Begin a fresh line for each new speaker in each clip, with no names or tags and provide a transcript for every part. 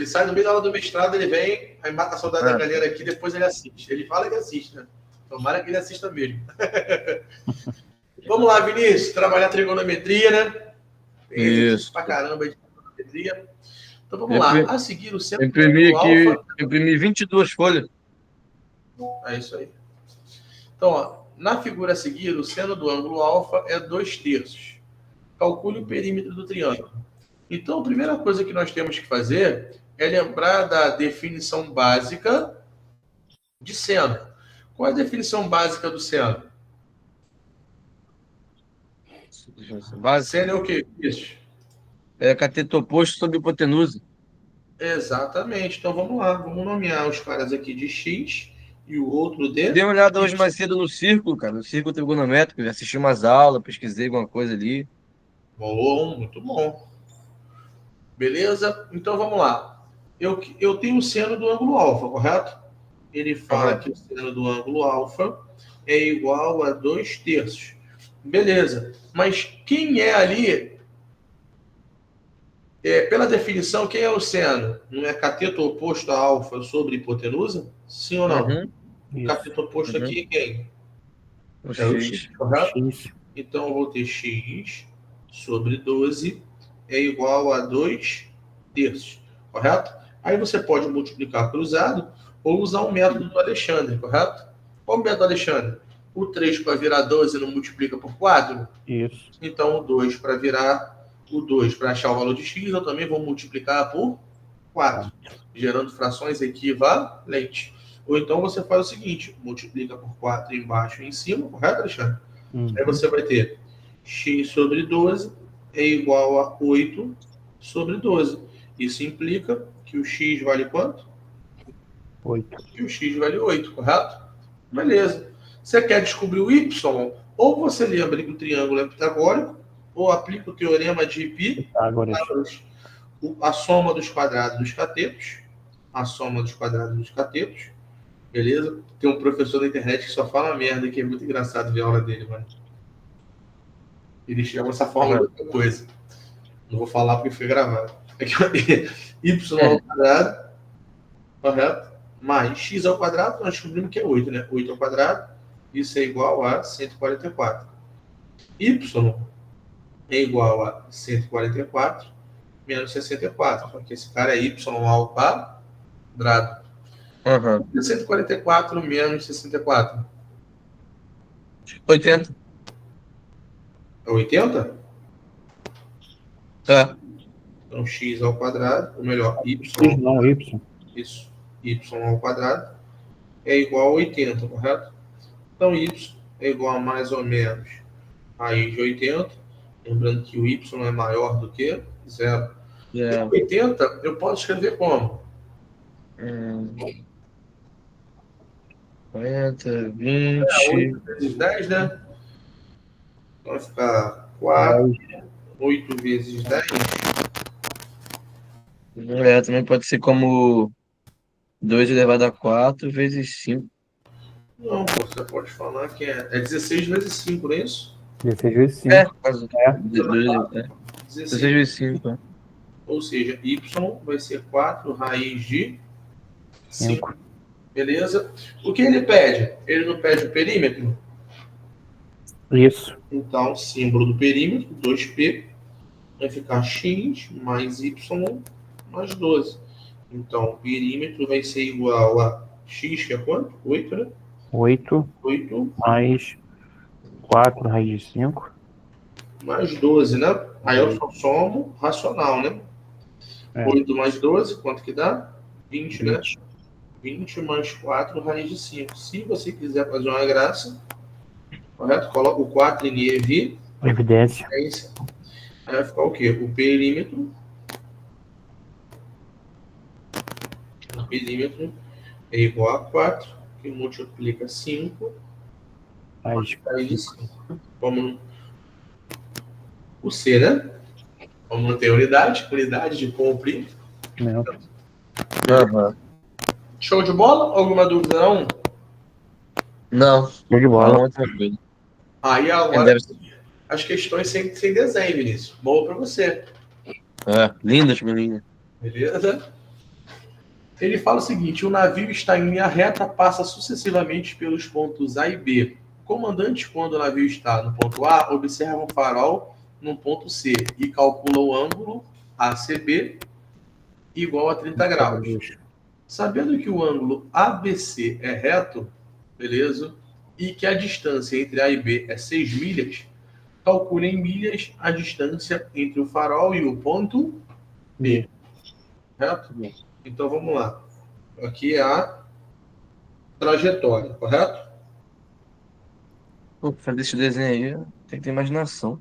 Ele sai no meio da aula do mestrado, ele vem, aí mata a saudade da galera aqui, depois ele assiste. Ele fala que assiste, né? Tomara que ele assista mesmo. Vamos lá, Vinícius, trabalhar trigonometria, né? Tem exercício pra caramba de trigonometria. Então vamos lá. A seguir, o seno do ângulo alfa.
Imprimi 22 folhas.
É isso aí. Então, ó, na figura a seguir, o seno do ângulo alfa é 2/3. Calcule o perímetro do triângulo. Então, a primeira coisa que nós temos que fazer é lembrar da definição básica de seno. Qual é a definição básica do seno? Seno é o quê? Isso.
É cateto oposto sobre hipotenusa.
Exatamente. Então, vamos lá. Vamos nomear os caras aqui de X e o outro de...
Dei uma olhada hoje mais cedo no círculo, cara. No círculo trigonométrico. Já assisti umas aulas, pesquisei alguma coisa ali.
Bom, muito bom. Beleza? Então, vamos lá. Eu tenho o seno do ângulo alfa, correto? Ele fala que o seno do ângulo alfa é igual a 2/3. Beleza. Mas quem é ali... pela definição, quem é o seno? Não é cateto oposto a alfa sobre hipotenusa? Sim ou não? O cateto oposto aqui é quem?
O X.
Correto? Então, eu vou ter X sobre 12 é igual a 2/3. Correto? Aí você pode multiplicar cruzado ou usar o método do Alexandre, correto? Qual o método do Alexandre? O 3 para virar 12 não multiplica por 4?
Isso.
Então, o 2 para virar... O 2 para achar o valor de X, eu também vou multiplicar por 4, gerando frações equivalentes. Ou então você faz o seguinte, multiplica por 4 embaixo e em cima, correto, Alexandre? Aí você vai ter X sobre 12 é igual a 8 sobre 12. Isso implica que o X vale quanto?
8.
Que o X vale 8, correto? Beleza. Você quer descobrir o Y? Ou você lembra que o triângulo é pitagórico, ou aplica o teorema de Pitágoras. A soma dos quadrados dos catetos. A soma dos quadrados dos catetos. Beleza? Tem um professor da internet que só fala merda, que é muito engraçado ver a aula dele, mano. Ele chama essa forma de outra coisa. Não vou falar porque foi gravado. Y ao quadrado, correto? Mais x ao quadrado, nós descobrimos que é 8, né? 8 ao quadrado, isso é igual a 144. Y é igual a 144 menos 64, porque esse cara é y ao quadrado. 144 menos 64.
80.
É 80?
Tá.
Então, x ao quadrado, ou melhor, y.
Não, y.
Isso, y ao quadrado é igual a 80, correto? Então, y é igual a mais ou menos raiz de 80. Lembrando que o y é maior do que 0. 80 eu posso escrever como?
40, 20...
8 vezes 10, né? Então vai ficar 4, 8 vezes 10.
Também pode ser como 2 elevado a 4 vezes 5.
Não, pô, você pode falar que é 16 vezes 5, não é isso?
16 vezes 5.
16 vezes 5.
Ou seja, y vai ser 4 raiz de 5. Beleza? O que ele pede? Ele não pede o perímetro?
Isso.
Então, símbolo do perímetro, 2p, vai ficar x mais y mais 12. Então, o perímetro vai ser igual a x, que é quanto? 8, né?
8 mais 4 raiz de 5.
Mais 12, né? Aí eu só somo racional, né? 8 mais 12, quanto que dá? 20, né? 20 mais 4 raiz de 5. Se você quiser fazer uma graça, correto? Coloca o 4 em
evidência.
Aí vai ficar o quê? O perímetro é igual a 4, que multiplica 5 raiz de 5. Como o C, né? Como não tem unidade de cumprir. Show de bola? Alguma dúvida, não?
Não.
Show de bola.
Não, tranquilo.
Aí agora as questões sem desenho, Vinícius. Boa para você.
Lindas, menina.
Beleza? Ele fala o seguinte: o navio está em linha reta, passa sucessivamente pelos pontos A e B. O comandante, quando o navio está no ponto A, observa um farol no ponto C e calcula o ângulo ACB igual a 30 graus. Sabendo que o ângulo ABC é reto, beleza? E que a distância entre A e B é 6 milhas, calcule em milhas a distância entre o farol e o ponto B. Correto? Então vamos lá. Aqui é a trajetória, correto?
Pô, pra fazer esse desenho aí, tem que ter imaginação.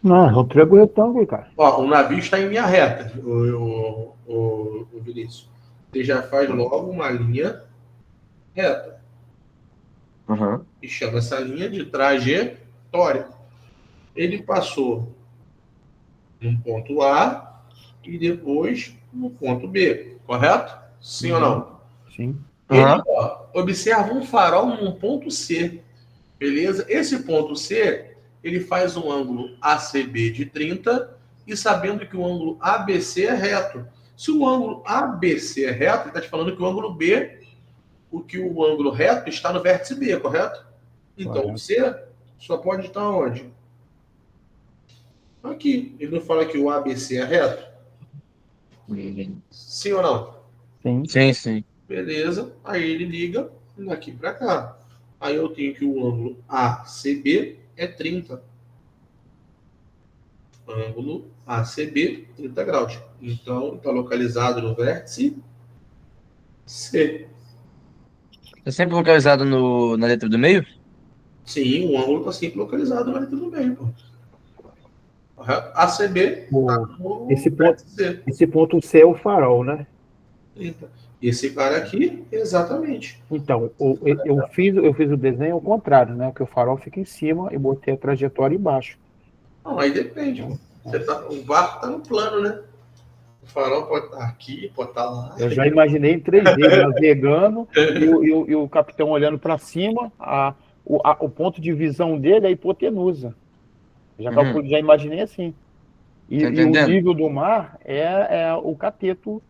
Não, é um triângulo retângulo, cara.
Ó, o navio está em linha reta, o Vinícius. Você já faz logo uma linha reta.
Uhum.
E chama essa linha de trajetória. Ele passou no ponto A e depois no ponto B, correto? Sim ou não?
Sim.
Ele observa um farol num ponto C, beleza? Esse ponto C, ele faz um ângulo ACB de 30 e sabendo que o ângulo ABC é reto. Se o ângulo ABC é reto, ele está te falando que o ângulo B, o ângulo reto está no vértice B, correto? Então, o C só pode estar onde? Aqui. Ele não fala que o ABC é reto? Sim ou não?
Sim.
Sim, sim.
Beleza. Aí ele liga daqui para cá. Aí eu tenho que o ângulo ACB é 30. Ângulo ACB, 30 graus. Então, está localizado no vértice C.
Tá sempre localizado na letra do meio?
Sim, o ângulo está sempre localizado na letra do meio. Pô. ACB tá no vértice C.
Esse ponto C é o farol, né?
30. Esse cara aqui, exatamente.
Então, eu fiz o desenho ao contrário, né? Que o farol fica em cima e botei a trajetória embaixo.
Não, aí depende. O barco está no plano, né? O farol pode estar aqui, pode estar lá.
Eu já imaginei em 3D, navegando e o capitão olhando para cima, o ponto de visão dele é a hipotenusa. Já imaginei assim. E o nível do mar é o cateto.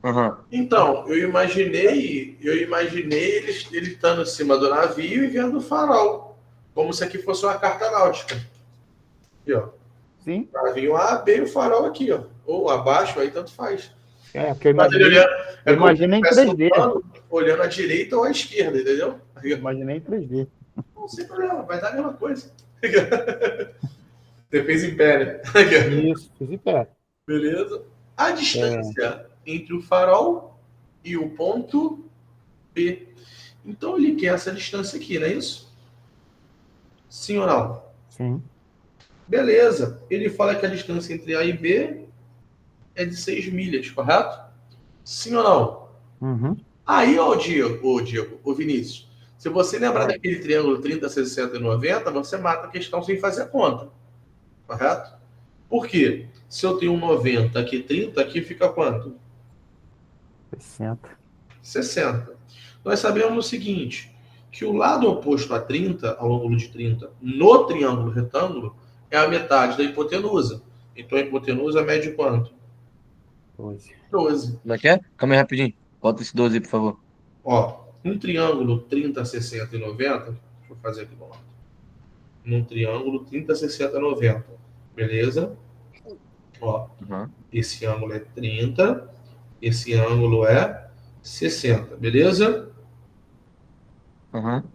Uhum.
Então, eu imaginei ele estando em cima do navio e vendo o farol. Como se aqui fosse uma carta náutica. Aqui, ó.
Sim.
Navio A, B e o farol aqui, ó. Ou abaixo, aí tanto faz.
Porque eu imaginei em 3D.
Olhando à direita ou à esquerda, entendeu?
Eu imaginei em 3D.
Não, sem problema, vai dar a mesma coisa. Você fez em pé, né?
Isso, fiz em pé.
Beleza? A distância entre o farol e o ponto B. Então ele quer essa distância aqui, não é isso? Sim ou não?
Sim.
Beleza. Ele fala que a distância entre A e B é de 6 milhas, correto? Sim ou não?
Uhum.
Aí, ô Vinícius, se você lembrar daquele triângulo 30, 60 e 90, você mata a questão sem fazer a conta. Correto? Por quê? Se eu tenho um 90 aqui, 30, aqui fica quanto?
60.
60. Nós sabemos o seguinte, que o lado oposto a 30, ao ângulo de 30, no triângulo retângulo, é a metade da hipotenusa. Então a hipotenusa mede quanto?
12.
12.
Como é que é? Calma aí rapidinho. Bota esse 12 aí, por favor.
Ó, um triângulo 30, 60 e 90, deixa eu fazer aqui do lado. Num triângulo 30, 60 e 90, beleza? Ó, esse ângulo é 30, esse ângulo é 60, beleza?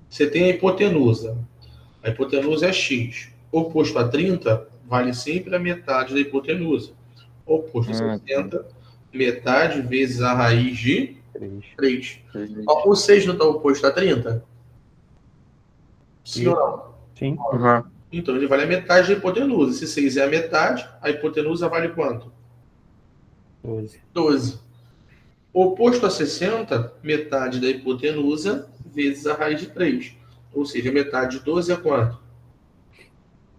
Você tem a hipotenusa. A hipotenusa é x. Oposto a 30, vale sempre a metade da hipotenusa. Oposto a 60, metade vezes a raiz de 3. Ó, o 6 não está oposto a 30? Sim ou não?
Sim.
Então ele vale a metade da hipotenusa. Se 6 é a metade, a hipotenusa vale quanto?
12.
12. Oposto a 60, metade da hipotenusa vezes a raiz de 3. Ou seja, metade de 12 é quanto?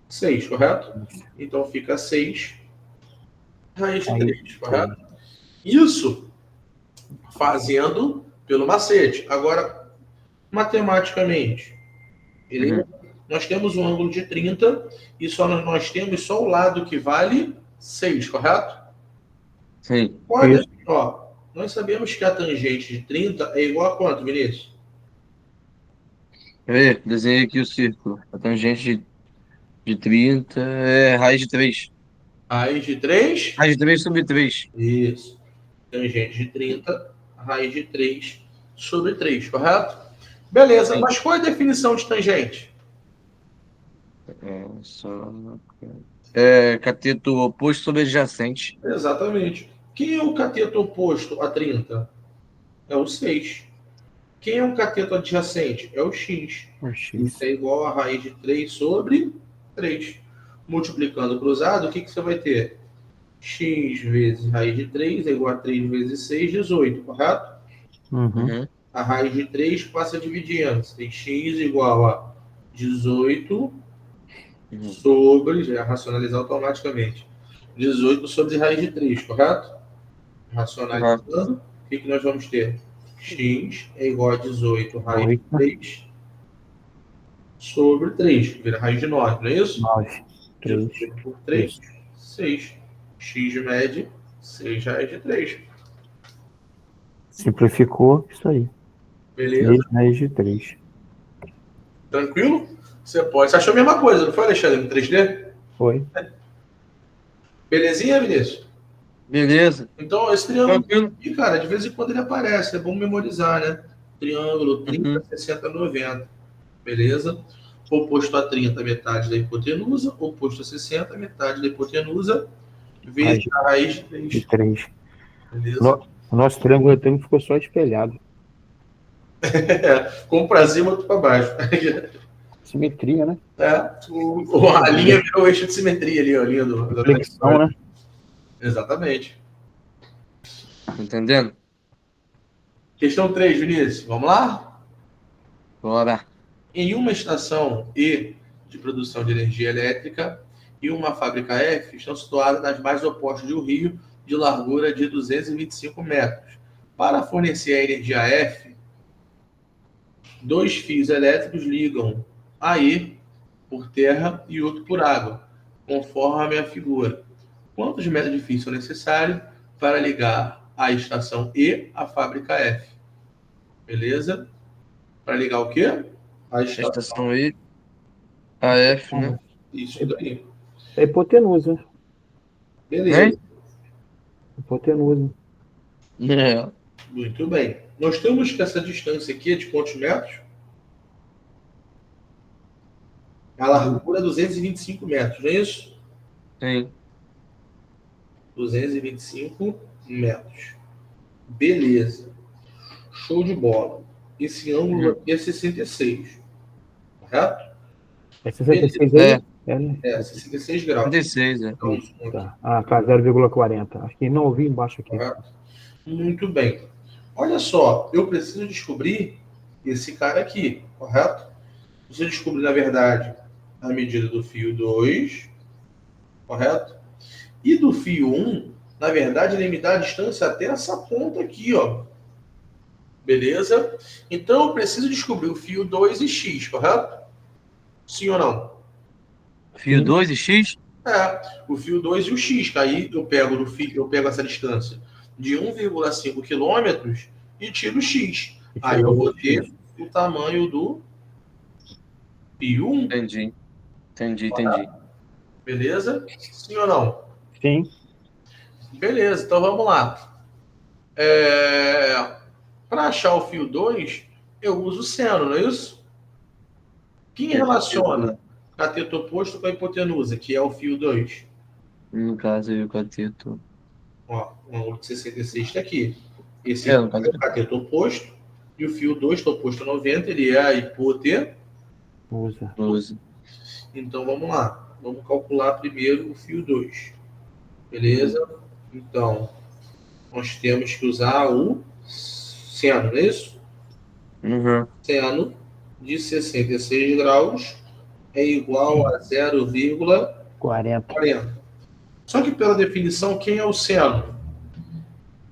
6, correto? Então fica 6 raiz de 3, correto? Isso fazendo pelo macete. Agora, matematicamente, nós temos um ângulo de 30 e nós temos só o lado que vale 6, correto?
Sim.
Olha, ó, nós sabemos que a tangente de 30 é igual a quanto, Vinícius?
Desenhei aqui o círculo. A tangente de 30 é raiz de 3.
Raiz de 3?
Raiz de 3 sobre 3.
Isso. Tangente de 30, raiz de 3 sobre 3, correto? Beleza,
Sim.
mas qual é a definição de tangente?
Cateto oposto sobre adjacente.
Exatamente. Quem é o cateto oposto a 30? É o 6. Quem é o cateto adjacente? É o x. Isso é igual a raiz de 3 sobre 3. Multiplicando cruzado, o que você vai ter? X vezes raiz de 3 é igual a 3 vezes 6, 18, correto?
Uhum.
A raiz de 3 passa dividindo. Você tem x igual a 18 sobre, já racionalizar automaticamente, 18 sobre raiz de 3, correto? Racionalizando, o que nós vamos ter? X é igual a 18 raiz de 3 sobre 3, que vira raiz de 9, não é isso?
9.
18 por 3, 6. X mede 6 raiz de 3.
Simplificou isso aí.
Beleza?
6 raiz de 3.
Tranquilo? Você pode. Você achou a mesma coisa, não foi, Alexandre, no 3D?
Foi.
Belezinha, Vinícius?
Beleza.
Então, esse triângulo
Tranquilo.
aqui, cara, de vez em quando ele aparece. É bom memorizar, né? Triângulo 30, 60, 90. Beleza? Oposto a 30, metade da hipotenusa. Oposto a 60, metade da hipotenusa. Vezes a raiz de 3.
De 3.
Beleza?
O nosso triângulo retângulo ficou só espelhado.
Um pra cima, outro pra baixo.
Simetria, né?
A linha virou o eixo de simetria ali, ó, a linha da
flexão, né?
Exatamente.
Entendendo?
Questão 3, Vinícius. Vamos lá?
Bora.
Em uma estação E de produção de energia elétrica e uma fábrica F estão situadas nas margens opostas de um rio de largura de 225 metros. Para fornecer a energia F, 2 fios elétricos ligam a E por terra e outro por água, conforme a figura. Quantos metros de fio são necessários para ligar a estação E à fábrica F? Beleza? Para ligar o quê? A
estação E, a F, né?
Isso daí.
É hipotenusa.
Beleza.
Hipotenusa.
Muito bem. Nós temos que essa distância aqui é de quantos metros? A largura é 225 metros, não é isso?
Sim.
225 metros. Beleza. Show de bola. Esse ângulo aqui é 66. Correto?
É 66 aí?
É 66 graus.
66, é.
Então, tá. Ah, tá, 0,40. Acho que não ouvi embaixo aqui.
Correto? Muito bem. Olha só, eu preciso descobrir esse cara aqui, correto? Preciso descobrir, na verdade, a medida do fio 2, correto? E do fio 1, na verdade, ele me dá a distância até essa ponta aqui, ó. Beleza? Então, eu preciso descobrir o fio 2 e x, correto? Sim ou não?
Fio 2 e X?
O fio 2 e o x, que aí eu pego essa distância de 1,5 quilômetros e tiro o x. Aí eu vou ter o tamanho do fio 1.
Entendi.
Beleza? Sim ou não?
Sim.
Beleza, então vamos lá. Para achar o fio 2, eu uso seno, não é isso? Quem relaciona cateto oposto com a hipotenusa, que é o fio 2?
No caso, o cateto.
Ó, o ângulo de 66 está aqui. Esse é o cateto oposto. E o fio 2 está oposto a 90, ele é a hipotenusa. Então vamos lá. Vamos calcular primeiro o fio 2. Beleza? Então, nós temos que usar o seno, não é isso? Seno de 66 graus é igual a 0,40. Só que pela definição, quem é o seno?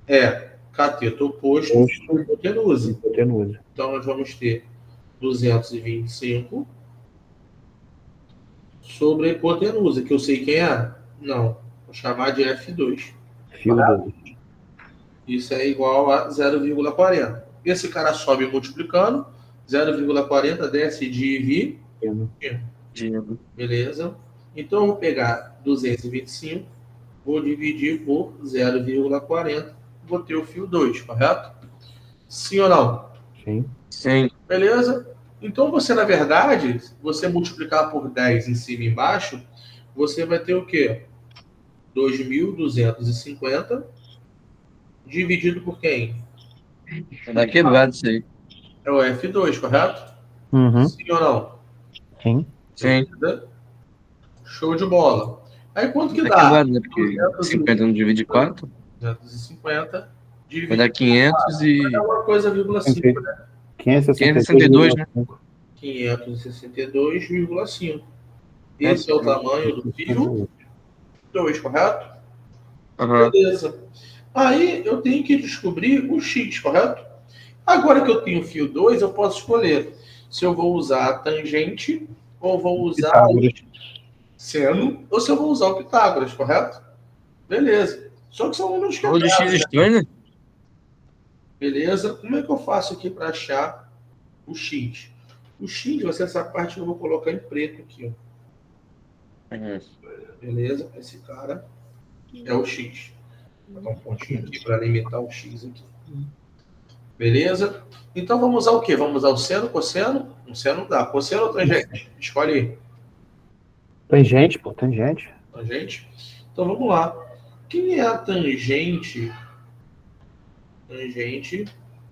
É cateto oposto à hipotenusa. Então nós vamos ter 225 sobre a hipotenusa, que eu sei quem é? Não. Vou chamar de F2.
Fio 2.
Isso é igual a 0,40. Esse cara sobe multiplicando. 0,40 desce dividindo. Beleza? Então, eu vou pegar 225, vou dividir por 0,40, vou ter o fio 2, correto? Sim ou não?
Sim.
Beleza? Então, você, na verdade, você multiplicar por 10 em cima e embaixo, você vai ter o quê? 2.250 dividido por quem?
Tá quebrado isso aí.
É o F2, correto? Sim ou não?
Sim.
Sim.
Beleza? Show de bola. Aí quanto que
Tá
dá?
quebrado, né? Porque 50 não divide 4,
250
vai
dividido
dar 500 e...
é uma coisa, vírgula 5, né?
562, né?
562,5. Esse é o tamanho do fio 2, correto?
Aham.
Beleza. Aí eu tenho que descobrir o X, correto? Agora que eu tenho o fio 2, eu posso escolher se eu vou usar a tangente ou vou usar o seno, ou se eu vou usar o Pitágoras, correto? Beleza. Só que são números
O de X
quebrados, né?
estranho, né?
Beleza? Como é que eu faço aqui para achar o X? O X, vai ser essa parte que eu vou colocar em preto aqui, ó. Beleza? Esse cara é o X. Vou dar um pontinho aqui para limitar o X aqui. Beleza? Então vamos usar o quê? Vamos usar o seno, cosseno? Um seno não dá. Cosseno ou tangente? Escolhe aí.
Tangente, pô, tangente.
Tangente? Então vamos lá. Quem é a tangente? Tangente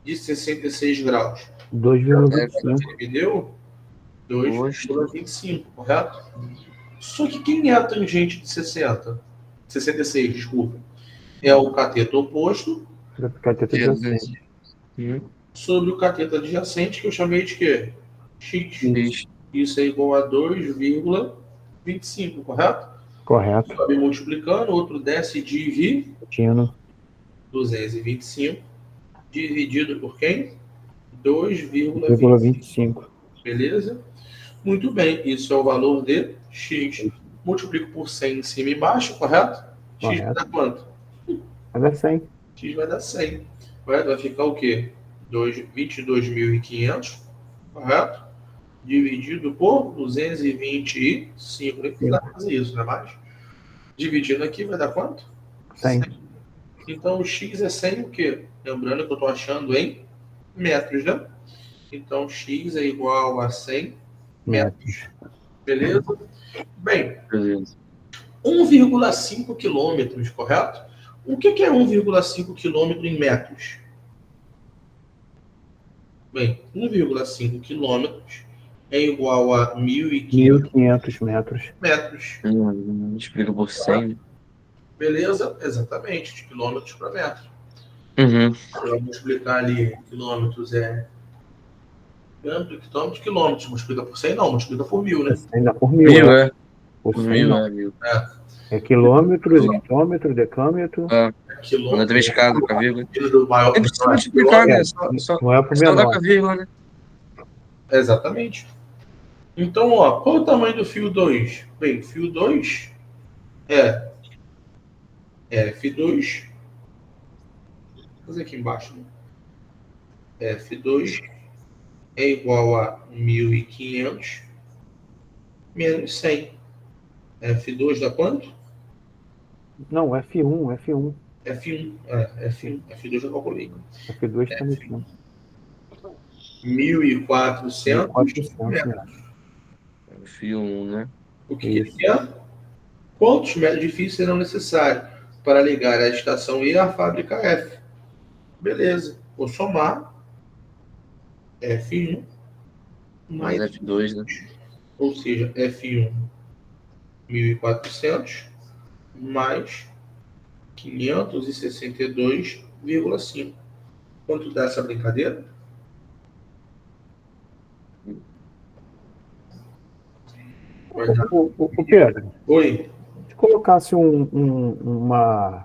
de 66 graus.
2,25.
Me deu 2,25, correto? Só que quem é a tangente de 60? 66, desculpa. É o cateto oposto
Cateto adjacente.
sobre o cateto adjacente, que eu chamei de quê? X. Isso é igual a 2,25, correto?
Correto.
Sobe multiplicando, outro desce dividindo. 225 dividido por quem? 2,25. Beleza? Muito bem, isso é o valor de X. Multiplico por 100 em cima e embaixo, correto? X vai dar quanto?
Vai dar 100.
X vai dar 100. Correto? Vai ficar o quê? 22.500, correto? Dividido por 225. Nem precisar fazer isso, não é mais? Dividindo aqui vai dar quanto?
100.
Então o X é 100 o quê? Lembrando que eu estou achando em metros, né? Então x é igual a 100 metros. Beleza? Bem, 1,5 quilômetros, correto? O que é 1,5 quilômetro em metros? Bem, 1,5 quilômetros é igual a 1.500 metros.
Explica por 100.
Beleza? Exatamente, de quilômetros para metro. Se eu multiplicar ali, quilômetros é... Quilômetros, multiplica por 100, não, multiplica por 1.000, né?
Ainda por 1.000, né? Por 100, não. É quilômetros, hectômetro, decâmetro.
Quando é 3 casas com a vírgula.
Nem
precisa multiplicar, né?
Não é por
só dá
menor.
com a vírgula, né?
Exatamente. Então, ó, qual o tamanho do fio 2? Bem, fio 2 é F2. Vou fazer aqui embaixo, né? F2 é igual a 1.500 menos 100. F2 dá quanto?
Não, F1.
F1. F2 eu calculei.
F2 está mexendo.
1.400 metros.
Fio 1, né?
O que é? Quantos metros de fio serão necessários para ligar a estação E à fábrica F? Beleza. Vou somar F1 mais
F2, né?
Ou seja, F1 1.400 mais 562,5. Quanto dá essa brincadeira?
O Pedro,
Oi.
se colocasse uma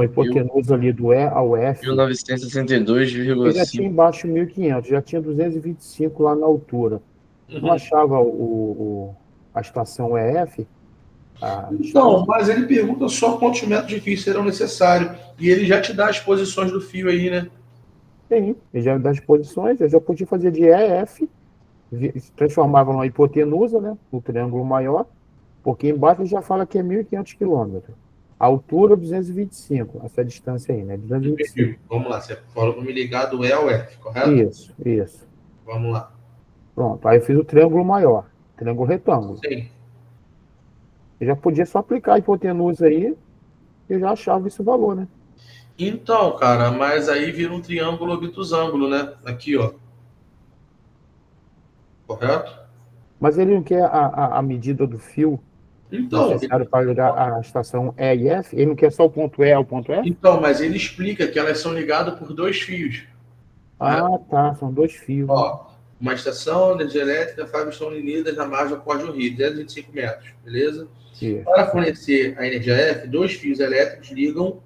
hipotenusa ali do E ao F,
1962,5.
já tinha embaixo 1.500, já tinha 225 lá na altura. Não achava a estação EF?
Então, mas ele pergunta só quantos metros de fio serão necessários. E ele já te dá as posições do fio aí, né?
Sim, ele já dá as posições, eu já podia fazer de EF, transformava numa hipotenusa, né? No triângulo maior, porque embaixo ele já fala que é 1.500 quilômetros. A altura 225, essa distância aí, né? 225.
Vamos lá, você falou para me ligar do E ao F, correto?
Isso.
Vamos lá.
Pronto, aí eu fiz o triângulo maior, triângulo retângulo.
Sim.
Eu já podia só aplicar a hipotenusa aí, eu já achava esse valor, né?
Então, cara, mas aí vira um triângulo obtusângulo, né? Aqui, ó. Correto?
Mas ele não quer a medida do fio
Então,
necessário para ligar a estação E e F? Ele não quer só o ponto E ao ponto F?
então, mas ele explica que elas são ligadas por 2 fios.
Ah, tá, são 2 fios.
Ó, uma estação, energia elétrica, fábricas estão unidas na margem ocorre o rio, 225 metros, beleza?
Isso.
Para fornecer a energia F, 2 fios elétricos ligam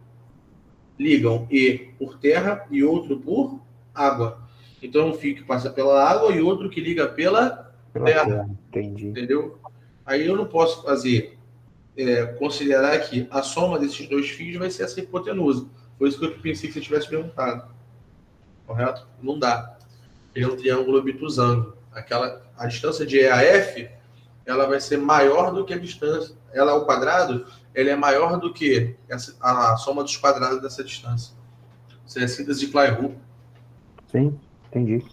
e por terra e outro por água. Então, um fio que passa pela água e outro que liga pela terra.
Entendi.
Entendeu? Aí eu não posso fazer, considerar que a soma desses 2 fios vai ser essa hipotenusa. Foi isso que eu pensei que você tivesse perguntado. Correto? Não dá. Ele é um triângulo obtusângulo. A distância de E a F, ela vai ser maior do que a distância. Ela ao quadrado, ela é maior do que a soma dos quadrados dessa distância. Isso é síntese de Clairaut.
Sim, entendi.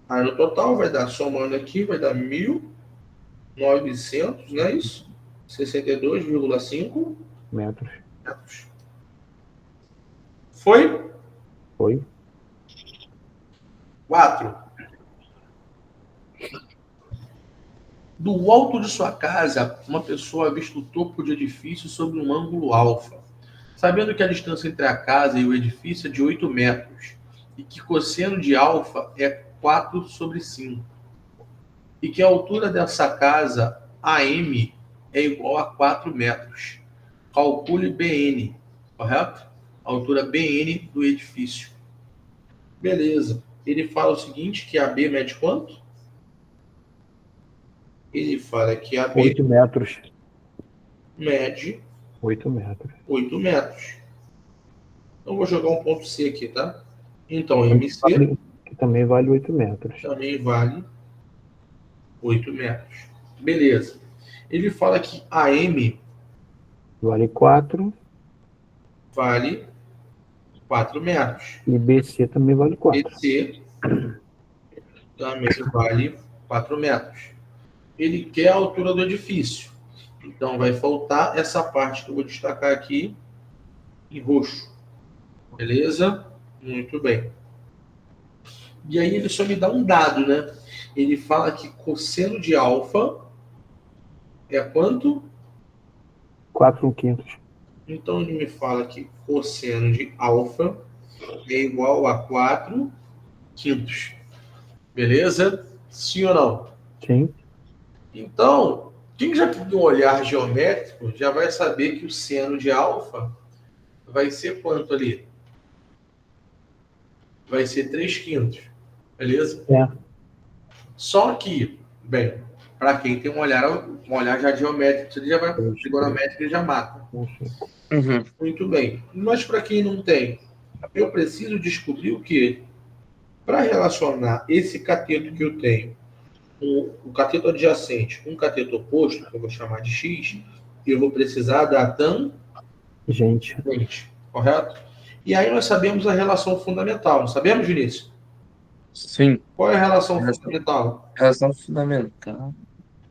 Aí no total vai dar, somando aqui, vai dar 1.900, não é isso? 62,5
metros.
Foi?
Foi.
4. Do alto de sua casa, uma pessoa avista o topo de edifício sobre um ângulo alfa, sabendo que a distância entre a casa e o edifício é de 8 metros e que cosseno de alfa é 4/5 e que a altura dessa casa AM é igual a 4 metros. Calcule BN, correto? A altura BN do edifício. Beleza. Ele fala o seguinte, que a B mede quanto? Ele fala que a B
8 metros.
Mede
8 metros.
8 metros. Então, vou jogar um ponto C aqui, tá? Então, MC
que também vale 8 metros.
também vale 8 metros. Beleza. Ele fala que AM
vale 4.
Vale 4 metros.
E BC também vale 4.
BC também vale 4 metros. Ele quer a altura do edifício. Então, vai faltar essa parte que eu vou destacar aqui em roxo. Beleza? Muito bem. E aí ele só me dá um dado, né? Ele fala que cosseno de alfa é quanto?
4/5.
Então ele me fala que cosseno de alfa é igual a 4/5. Beleza? Sim ou não?
Sim.
Então, quem já tem um olhar geométrico já vai saber que o seno de alfa vai ser quanto ali? Vai ser 3/5. Beleza? Só que, bem, para quem tem um olhar já geométrico, você já vai trigonométrico e já mata.
Uhum.
Muito bem. Mas para quem não tem, eu preciso descobrir o quê? Para relacionar esse cateto que eu tenho, o cateto adjacente com o cateto oposto, que eu vou chamar de X, eu vou precisar da tangente, correto? E aí nós sabemos a relação fundamental, não sabemos, Vinícius?
Sim.
Qual é a relação fundamental?
Relação fundamental.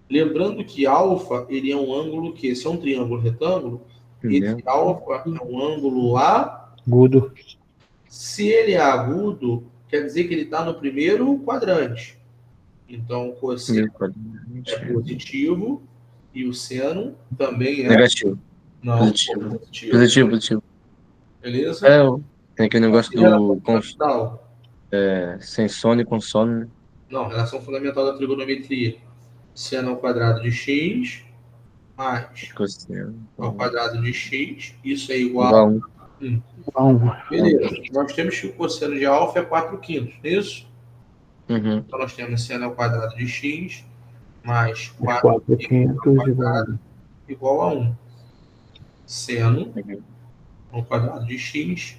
Lembrando que alfa, ele é um ângulo que, se é um triângulo retângulo, esse alfa é um ângulo
agudo.
Se ele é agudo, quer dizer que ele está no primeiro quadrante. Então, o cosseno é positivo e o seno também é
negativo.
Não,
positivo. Positivo.
Beleza?
Tem aquele negócio do sensônio e consônio.
Não, relação fundamental da trigonometria. Seno ao quadrado de x mais
cosseno
ao quadrado de x. Isso é igual a 1. Beleza. Nós temos que o cosseno de alfa é 4/5, isso?
Uhum.
Então nós temos seno ao quadrado de x mais
4/5
ao quadrado igual a 1. Seno ao quadrado de x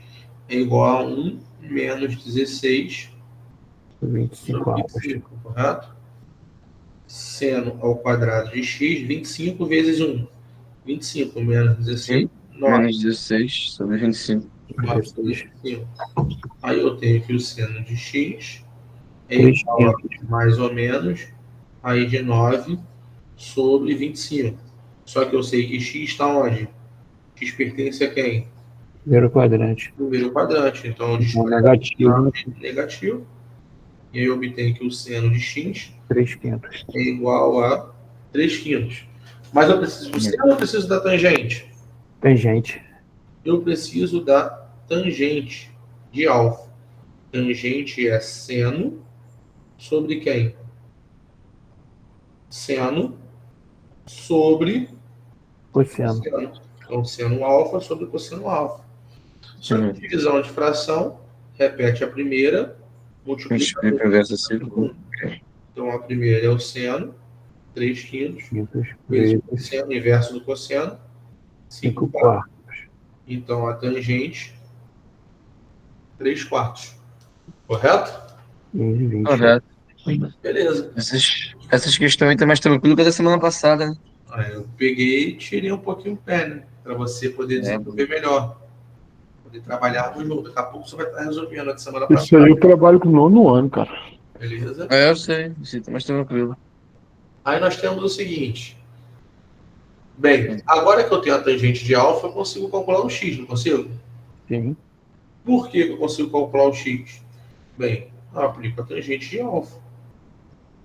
é igual a 1 menos 16 sobre 25, correto? Seno ao quadrado de x, 25 vezes 1. 25 menos 16, 9.
Menos 16 sobre 25.
9 sobre 25. Aí eu tenho que o seno de x é
3
igual a mais ou menos raiz de 9 sobre 25. Só que eu sei que x está onde? X pertence a quem?
Primeiro quadrante.
Primeiro quadrante. Então, eu
Negativo.
negativo. E aí eu obtenho que o seno de x
3/5.
é igual a 3/5. Mas eu preciso do seno ou eu preciso da tangente?
Tangente.
Eu preciso da tangente de alfa. Tangente é seno sobre quem? Seno sobre
Cosseno.
Então, seno alfa sobre cosseno alfa. Só que divisão de fração, repete a primeira, multiplica
o inverso assim.
Então, a primeira é o seno, 3/5, vezes o seno, inverso do cosseno, 5/4. Então, a tangente, 3/4. Correto?
Correto.
Beleza.
Essas questões estão mais tranquilas que a da semana passada, né?
Aí eu peguei e tirei um pouquinho o pé, né? Para você poder desenvolver melhor. Poder trabalhar junto. Daqui a pouco você vai estar resolvendo a semana passada.
Isso aí eu trabalho com o 9º ano, cara.
Beleza?
Eu sei. Isso está mais tranquilo.
Aí nós temos o seguinte. Bem, agora que eu tenho a tangente de alfa, eu consigo calcular o x, não consigo?
Sim.
Por que eu consigo calcular o x? Bem, eu aplico a tangente de alfa.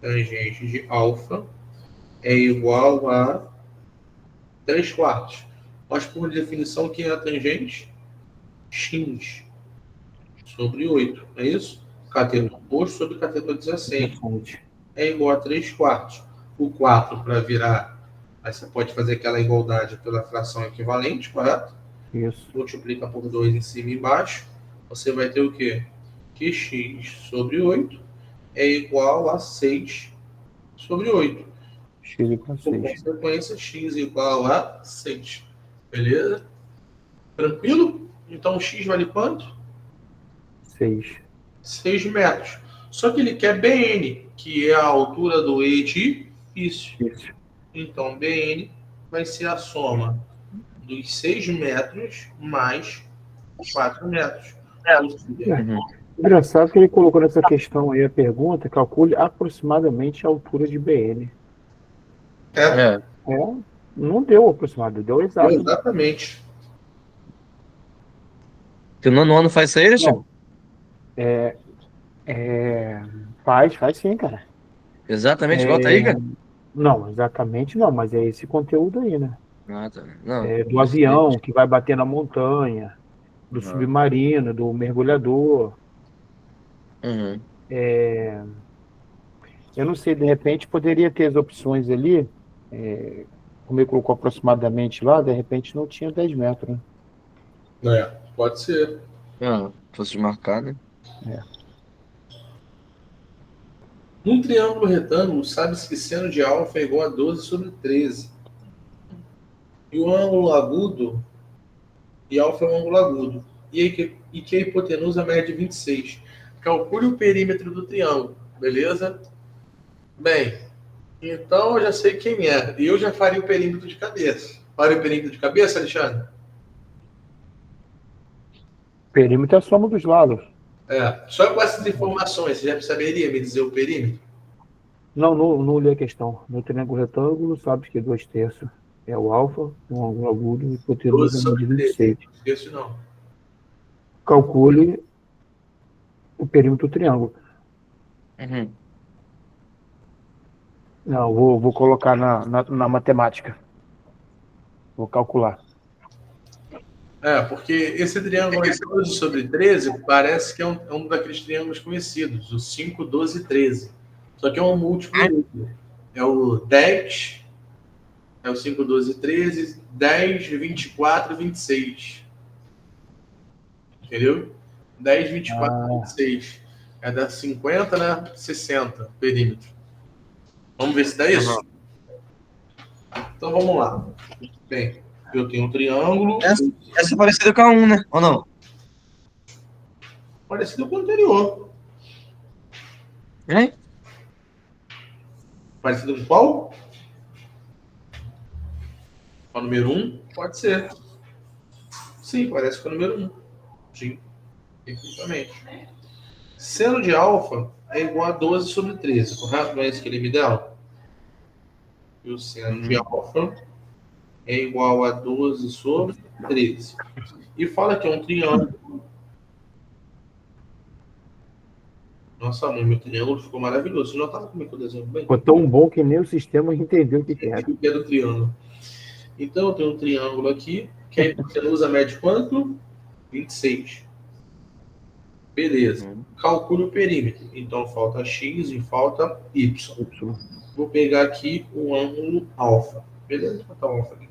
Tangente de alfa é igual a 3/4. Mas, por definição, quem é a tangente? X sobre 8, não é isso? Cateto oposto sobre cateto adjacente. É igual a 3/4. O 4 para virar, aí você pode fazer aquela igualdade pela fração equivalente, correto?
Isso.
Multiplica por 2 em cima e embaixo. Você vai ter o quê? Que x sobre 8 é igual a 6 sobre 8.
X igual a 6.
Por consequência, x igual a 6. Beleza? Tranquilo? Então, o x vale quanto?
6.
6 metros. Só que ele quer BN, que é a altura do edifício.
Isso.
Então, BN vai ser a soma dos 6 metros mais 4 metros.
Engraçado que ele colocou nessa questão aí a pergunta, calcule aproximadamente a altura de BN. Não deu aproximado, deu exato.
Exatamente.
Tu não faz isso aí, Alexandre?
Faz sim, cara.
Exatamente, volta aí, cara.
Não, exatamente não, mas é esse conteúdo aí, né?
Ah, tá. Não,
Do avião que vai bater na montanha, do submarino, do mergulhador.
Uhum.
Eu não sei, de repente poderia ter as opções ali, como ele colocou aproximadamente lá, de repente não tinha 10 metros, né?
Pode ser.
Fosse marcar, né?
Num triângulo retângulo, sabe-se que seno de alfa é igual a 12 sobre 13. E o ângulo agudo, e alfa é um ângulo agudo, e que a hipotenusa mede 26. Calcule o perímetro do triângulo, beleza? Bem, então eu já sei quem é. E eu já faria o perímetro de cabeça. Faria o perímetro de cabeça, Alexandre?
Perímetro é a soma dos lados.
Só com essas informações, você já saberia me dizer o perímetro?
Não li a questão. No triângulo retângulo, sabe que 2/3 é o alfa, um ângulo agudo, e hipotenusa mede 26.
Não esqueço, não.
Calcule o perímetro do triângulo.
Uhum.
Não, vou colocar na matemática. Vou calcular.
Porque esse triângulo aí, 12 sobre 13, parece que é um daqueles triângulos conhecidos, o 5, 12 e 13. Só que é um múltiplo. É o 10, é o 5, 12 e 13, 10, 24 e 26. Entendeu? 10, 24 e 26. É da 50, né? 60, perímetro. Vamos ver se dá isso? Então vamos lá. Bem, eu tenho um triângulo.
Essa é parecida com a 1, né? Ou não?
Parecido com o anterior.
Hein?
Parecido com qual? Com o número 1? Pode ser. Sim, parece com o número 1. Sim, definitivamente. Seno de alfa é igual a 12 sobre 13, correto? Não é esse que ele me deu? E o seno de alfa é igual a 12 sobre 13. E fala que é um triângulo. Nossa, mãe, meu triângulo ficou maravilhoso. Você notaram como é que eu desenho bem?
Ficou tão bom que nem o sistema entendeu o que era.
O que era o triângulo. Então, eu tenho um triângulo aqui, que a hipotenusa mede quanto? 26. Beleza. Calcule o perímetro. Então, falta x e falta y. Vou pegar aqui o ângulo alfa. Beleza? Vou botar o alfa aqui.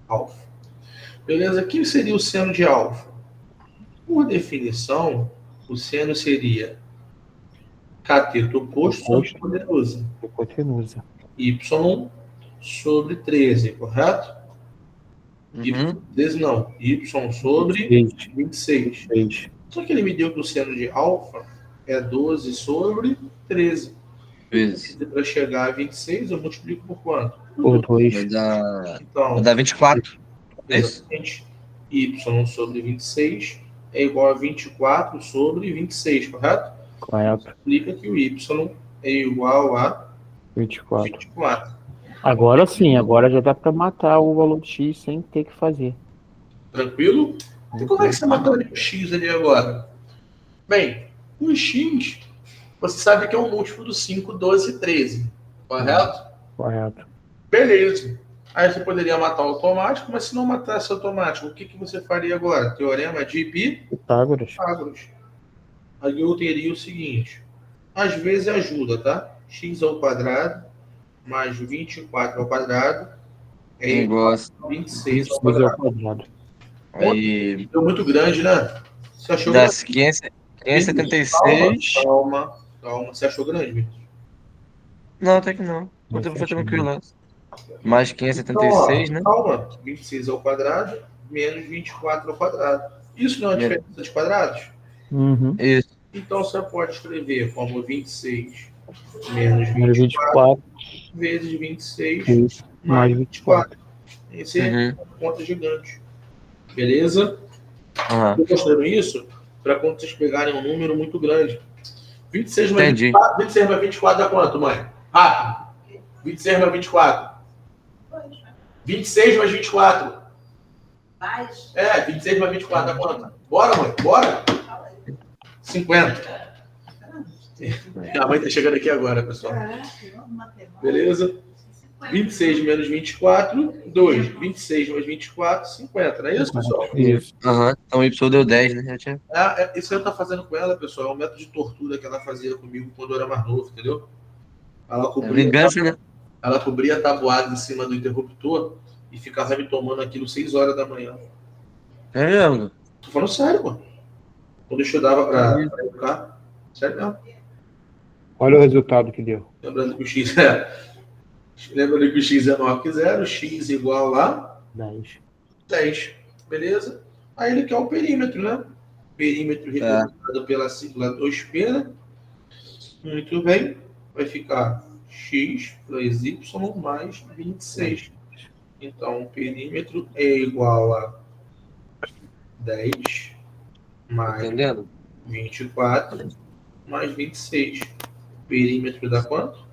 Alfa. Beleza? O que seria o seno de alfa? Por definição, o seno seria cateto oposto sobre hipotenusa. Y sobre 13, correto? Y sobre 13 não. Y sobre 26. Só que ele me deu que o seno de alfa é 12 sobre 13. Para chegar a 26, eu multiplico por quanto?
Por 2.
Vai dar 24.
Exatamente. Y sobre 26 é igual a 24 sobre 26, correto?
Correto.
Explica que o Y é igual a 24.
Agora sim, agora já dá para matar o valor de x sem ter que fazer.
Tranquilo? E como é que você matou o x ali agora? Bem, o x, você sabe que é um múltiplo do 5, 12 e 13, correto?
Correto.
Beleza. Aí você poderia matar o automático, mas se não matasse o automático, o que você faria agora? Teorema de
Pitágoras.
Aí eu teria o seguinte. Às vezes ajuda, tá? X ao quadrado mais 24 ao quadrado é igual a 26 ao quadrado.
Aí...
Deu muito grande, né? Você achou
das
grande?
576...
Calma. Você achou grande, Vitor?
Não, até que não. Foi tranquilo. Mais 576, né?
Calma. 26 ao quadrado menos 24 ao quadrado. Isso não é uma diferença de quadrados?
Isso.
Então você pode escrever como 26 menos 24 vezes 26 mais 24. Esse é uma conta gigante. Beleza? Estou mostrando isso para quando vocês pegarem um número muito grande. 26 mais 24, 26 mais 24 dá quanto, mãe? Rápido. 26 mais 24. 26 mais 24. 26 mais 24 dá quanto? Bora, mãe, bora. 50. A mãe tá chegando aqui agora, pessoal. Beleza? 26 menos 24, 2. 26 mais 24, 50. Não é isso, pessoal?
Isso.
Então o Y deu 10, né?
Isso eu tô fazendo com ela, pessoal. É um método de tortura que ela fazia comigo quando eu era mais novo, entendeu? Ela cobria a tabuada em cima do interruptor e ficava me tomando aquilo 6 horas da manhã.
É mesmo?
Tô falando sério, mano. Quando eu estudava pra educar. Sério mesmo.
Olha o resultado que deu.
Lembrando que o X é... Lembrando que o X é maior que 0, X igual a 10. Beleza? Aí ele quer o perímetro, né? Perímetro representado pela sigla 2P, né? Muito bem. Vai ficar X plus Y mais 26. Então, o perímetro é igual a 10 mais 24 mais 26. O perímetro dá quanto?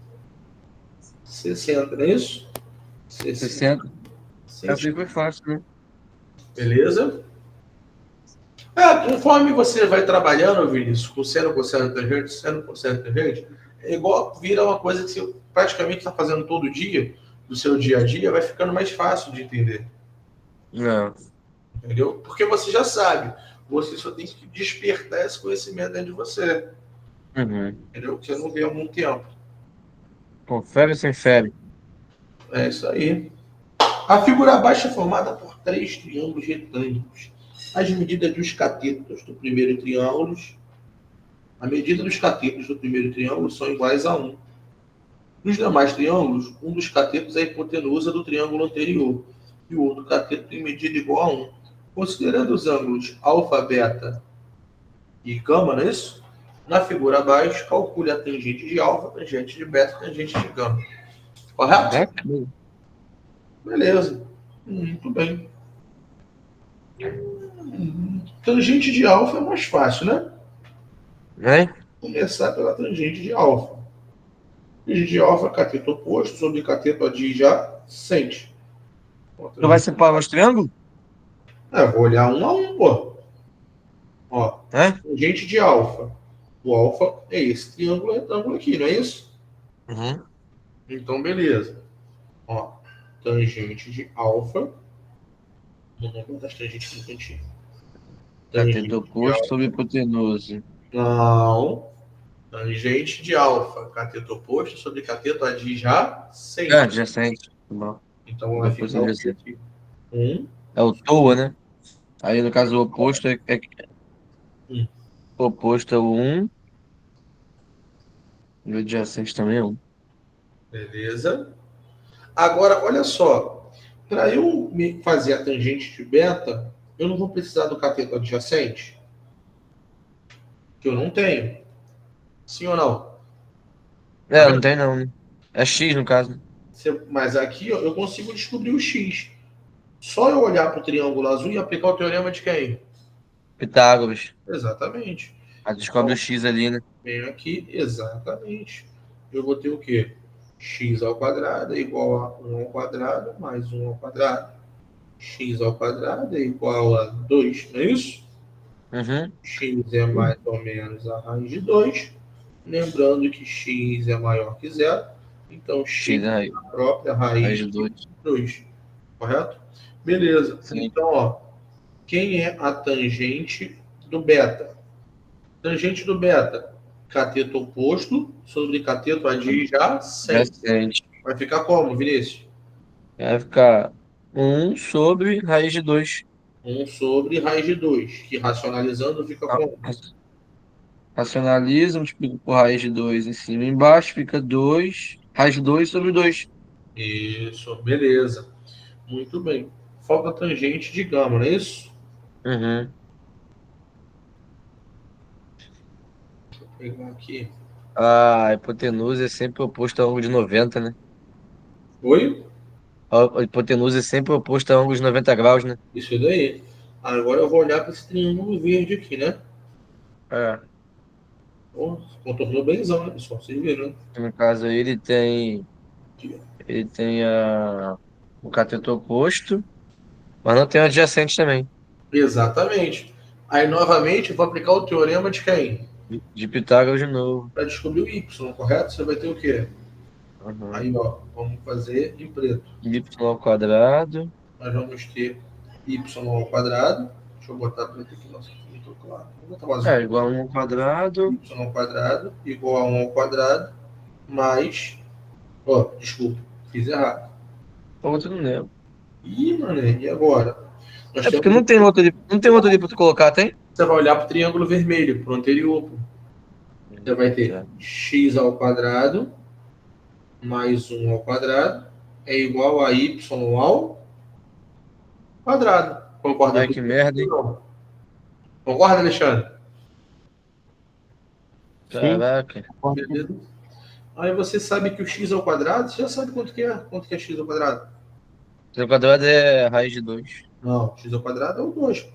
60, não é isso?
60. Assim foi fácil, né?
Beleza? Conforme você vai trabalhando, Vinícius, com seno, cosseno, tangente, seno, cosseno, tangente, é igual, vira uma coisa que você praticamente está fazendo todo dia, do seu dia a dia, vai ficando mais fácil de entender. Entendeu? Porque você já sabe. Você só tem que despertar esse conhecimento dentro de você. Entendeu? Que você não vê há muito tempo.
Com febre ou sem febre?
É isso aí. A figura abaixo é formada por 3 triângulos retângulos. As medidas dos catetos do primeiro triângulo, a medida dos catetos do primeiro triângulo são iguais a 1. Nos demais triângulos, um dos catetos é a hipotenusa do triângulo anterior e o outro cateto tem medida igual a 1. Considerando os ângulos alfa, beta e gama, não é isso? Na figura abaixo, calcule a tangente de alfa, tangente de beta, tangente de gama. Correto? Beleza. Muito bem. Tangente de alfa é mais fácil, né? Começar pela tangente de alfa. Tangente de alfa, cateto oposto sobre cateto adjacente.
Tu vai separar os triângulos?
Vou olhar um a um, pô. Ó, tangente de alfa. O alfa é esse triângulo retângulo aqui, não é isso?
Uhum.
Então, beleza. Ó, tangente de alfa. Não vou das tangentes no cantinho.
Cateto oposto sobre hipotenusa.
Não. Tangente de alfa. Cateto oposto sobre cateto adjacente.
Adjacente. Bom.
Então, vai ficar o quê aqui?
É o TOA, né? Aí, no caso, o oposto é... O oposto é o 1. E o adjacente também é 1.
Beleza. Agora, olha só. Para eu fazer a tangente de beta, eu não vou precisar do cateto adjacente? Que eu não tenho. Sim ou não?
Não tem não, né? É X no caso.
Mas aqui ó, eu consigo descobrir o X. Só eu olhar para o triângulo azul e aplicar o teorema de quem?
Pitágoras.
Exatamente.
Aí descobre o X ali, né?
Venho aqui, exatamente. Eu vou ter o quê? X ao quadrado é igual a 1 ao quadrado mais 1 ao quadrado. X ao quadrado é igual a 2, não é isso?
Uhum.
X é mais ou menos a raiz de 2. Lembrando que x é maior que zero. Então, x é a própria raiz de 2. Correto? Beleza. Sim. Então, ó, quem é a tangente do beta? Tangente do beta, cateto oposto sobre cateto adjacente. Vai ficar como, Vinícius?
Vai ficar 1 sobre raiz de 2.
1 sobre raiz de 2. Que racionalizando fica como?
Racionaliza, multiplica por raiz de 2 em cima e embaixo, fica 2, raiz de 2 sobre 2.
Isso, beleza. Muito bem. Falta a tangente de gama, não é isso?
Uhum.
Deixa eu pegar aqui.
A hipotenusa é sempre oposta a ângulo de 90, né?
Oi?
A hipotenusa é sempre oposta a ângulo de 90 graus, né?
Isso daí. Agora eu vou olhar para esse triângulo verde aqui, né? Contornou benzão, né, pessoal? Vocês viram, né?
No caso aí, ele tem o cateto oposto, mas não tem o adjacente também.
Exatamente. Aí, novamente, eu vou aplicar o teorema de quem?
De Pitágoras de novo.
Para descobrir o y, correto? Você vai ter o quê?
Uhum.
Aí, ó, vamos fazer em preto.
Y ao quadrado.
Nós vamos ter y ao quadrado. Deixa eu botar preto aqui, nossa, muito claro. Vou botar azul.
Igual a 1 ao quadrado.
Y ao quadrado, igual a 1 ao quadrado, mais... Ó, desculpa, fiz errado.
Outro não lembro.
Ih, mané, e agora?
Porque não tem outro ali para tu colocar, tem?
Você vai olhar para o triângulo vermelho, para o anterior. Você vai ter x ao quadrado mais 1 ao quadrado é igual a y ao quadrado. Concorda?
Ai, que merda, hein?
Concorda, Alexandre?
Caraca.
Beleza. Aí você sabe que o x ao quadrado, você já sabe quanto que é? Quanto que é x ao quadrado?
X ao quadrado é raiz de 2.
Não, x ao quadrado é o 2.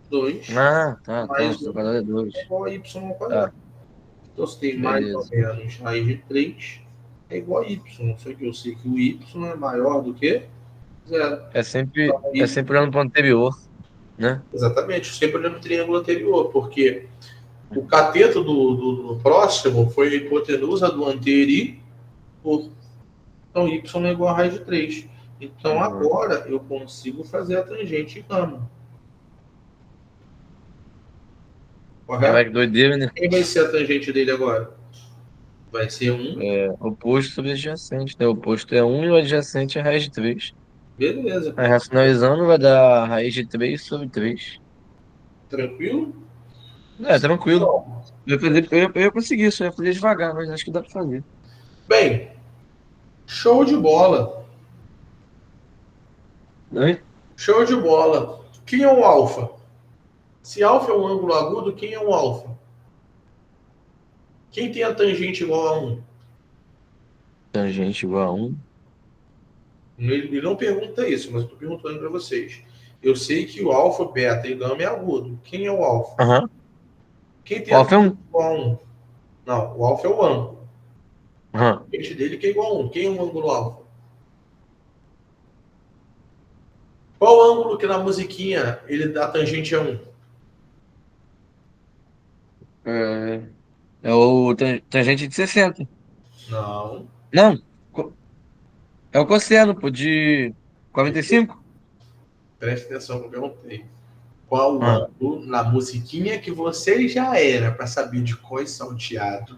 2.
Tá. X ao quadrado é 2.
É igual a y ao quadrado. Então você tem mais ou menos raiz de 3 é igual a y. Só que eu sei que o y é maior do que zero.
É sempre olhando para o anterior, né?
Exatamente, sempre olhando para o triângulo anterior, porque o cateto do próximo foi a hipotenusa do anterior. Então, y é igual a raiz de 3. Então, agora eu consigo fazer a tangente gama. Correto?
Que doideira, né?
Quem vai ser a tangente dele agora? Vai ser 1.
Oposto sobre adjacente, né? O oposto é 1 e o adjacente é raiz de 3.
Beleza.
Aí, racionalizando, vai dar raiz de 3 sobre 3.
Tranquilo?
Tranquilo. Eu ia conseguir isso, eu ia fazer devagar, mas acho que dá pra fazer.
Bem, show de bola.
Oi?
Show de bola. Quem é o alfa? Se alfa é um ângulo agudo, quem é o alfa? Quem tem a tangente igual a 1?
Tangente igual a 1.
Ele não pergunta isso, mas eu estou perguntando para vocês. Eu sei que o alfa, beta e gama é agudo. Quem é o alfa?
Aham.
Quem tem
O
a
alfa é
tangente
1.
igual a 1? Não, o alfa é o ângulo.
Aham.
A tangente dele que é igual a 1. Quem é o ângulo alfa? Qual ângulo que na musiquinha ele dá tangente a 1?
É o tangente de 60.
Não.
Não. É o cosseno, pô, de 45.
Preste atenção que eu perguntei. Qual o
Ah.
ângulo na musiquinha que você já era para saber de cor salteado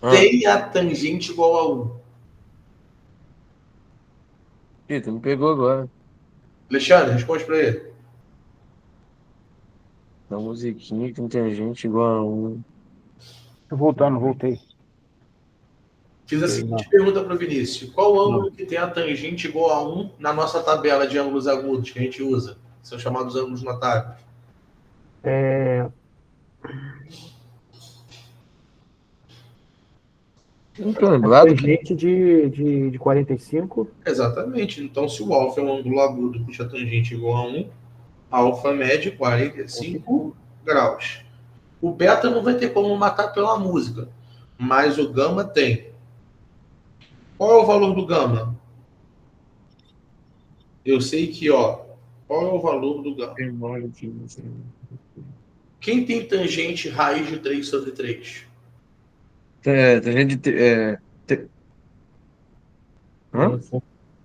Ah.
tem a tangente igual a 1?
Ih, tu me pegou agora.
Alexandre, responde para ele.
Na musiquinha que tem tangente igual a 1.
Tô voltando, voltei.
Fiz a
Sei,
seguinte
não.
pergunta para o Vinícius. Qual
Não.
ângulo que tem a tangente igual a 1 na nossa tabela de ângulos agudos que a gente usa? São chamados ângulos notáveis.
É,
Não tô
a
lembrado.
tangente de 45.
Exatamente. Então, se o alfa é um ângulo agudo cuja tangente é igual a 1, alfa mede 45 graus. O beta não vai ter como matar pela música, mas o gama tem. Qual é o valor do gama? Eu sei que, ó, qual é o valor do gama? Quem tem tangente raiz de 3 sobre 3?
Tangente de. Hã?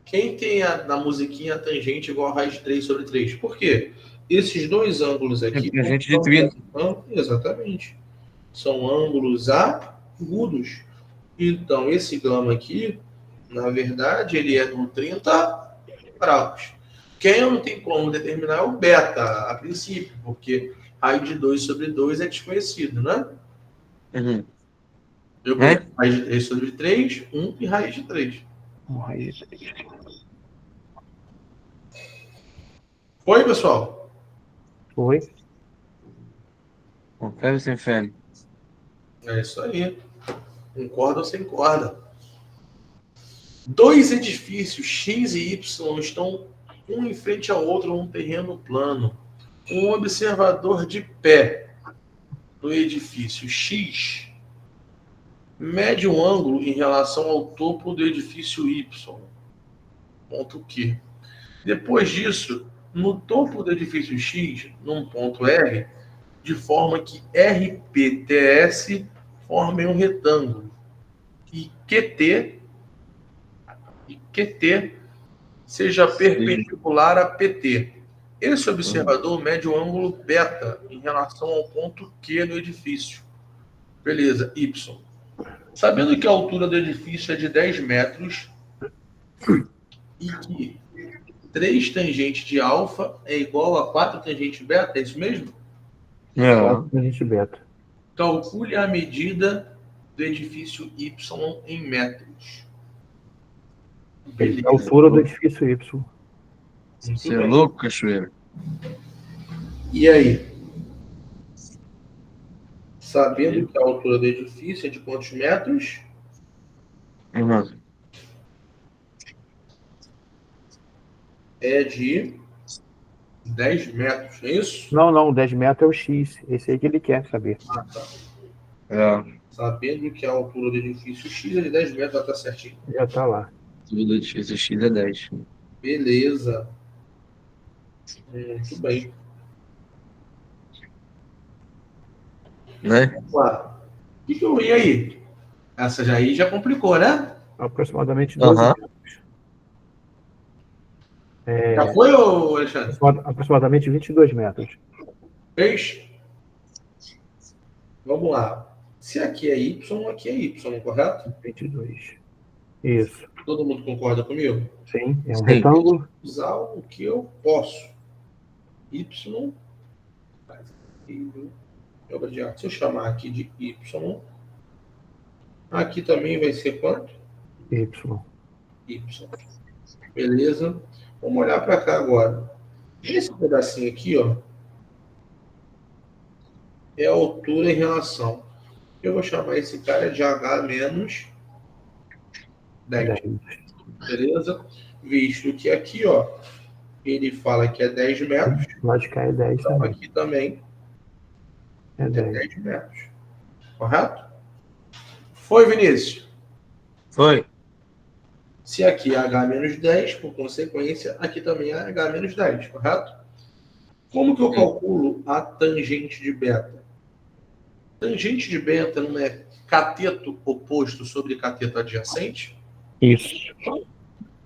Quem tem na musiquinha a tangente igual a raiz de 3 sobre 3? Por quê? Esses dois ângulos aqui
Tangente de 30.
exatamente. São ângulos agudos. Então, esse gama aqui, na verdade, ele é no 30 graus. Quem não tem como determinar é o beta, a princípio, porque raiz de 2 sobre 2 é desconhecido, né?
Uhum.
Eu
Né?
conheço raiz de 3 sobre 3, 1 e raiz de 3. Foi, pessoal?
Foi.
Com fé ou sem fé?
É isso aí. Com corda ou sem corda. Dois edifícios X e Y estão um em frente ao outro num terreno plano. Um observador de pé no edifício X mede um ângulo em relação ao topo do edifício Y. Ponto Q. Depois disso, no topo do edifício X, num ponto R, de forma que RPTS formem um retângulo e QT seja perpendicular a PT. Esse observador mede o ângulo beta em relação ao ponto Q no edifício. Beleza, Y. Sabendo que a altura do edifício é de 10 metros e que 3 tangentes de alfa é igual a 4 tangentes beta, é isso mesmo?
Não.
Tangente beta.
Calcule a medida do edifício Y em metros. Beleza.
A altura do edifício Y.
Você é louco, cachoeiro?
E aí? Sabendo que a altura do edifício é de quantos metros?
Uhum.
É de 10 metros, é isso?
Não, 10 metros é o X. Esse aí que ele quer saber.
Ah, tá.
É.
Sabendo que a altura do edifício X é de 10 metros, tá certinho.
Já tá lá.
Tudo de X é 10.
Beleza. Muito bem.
Né?
Vamos lá. E aí? Essa já complicou, né?
Aproximadamente 12
Aham.
metros.
Já foi, ô Alexandre?
Aproximadamente 22 metros.
Fez? Vamos lá. Se aqui é Y, aqui é Y, correto?
22. Isso.
Todo mundo concorda comigo?
Sim, é um
Sim.
retângulo.
Usar o que eu posso. Y. Obra de arte. Se eu chamar aqui de Y, aqui também vai ser quanto?
Y.
Y. Beleza? Vamos olhar para cá agora. Esse pedacinho aqui, ó, é a altura em relação. Eu vou chamar esse cara de H menos 10. Beleza? Visto que aqui, ó, ele fala que é 10 metros.
Pode cair 10
Então
também.
aqui também é 10 metros. Correto? Foi, Vinícius?
Foi.
Se aqui é H menos 10, por consequência, aqui também é H menos 10, correto? Como que eu calculo a tangente de beta? Tangente de beta não é cateto oposto sobre cateto adjacente?
Isso.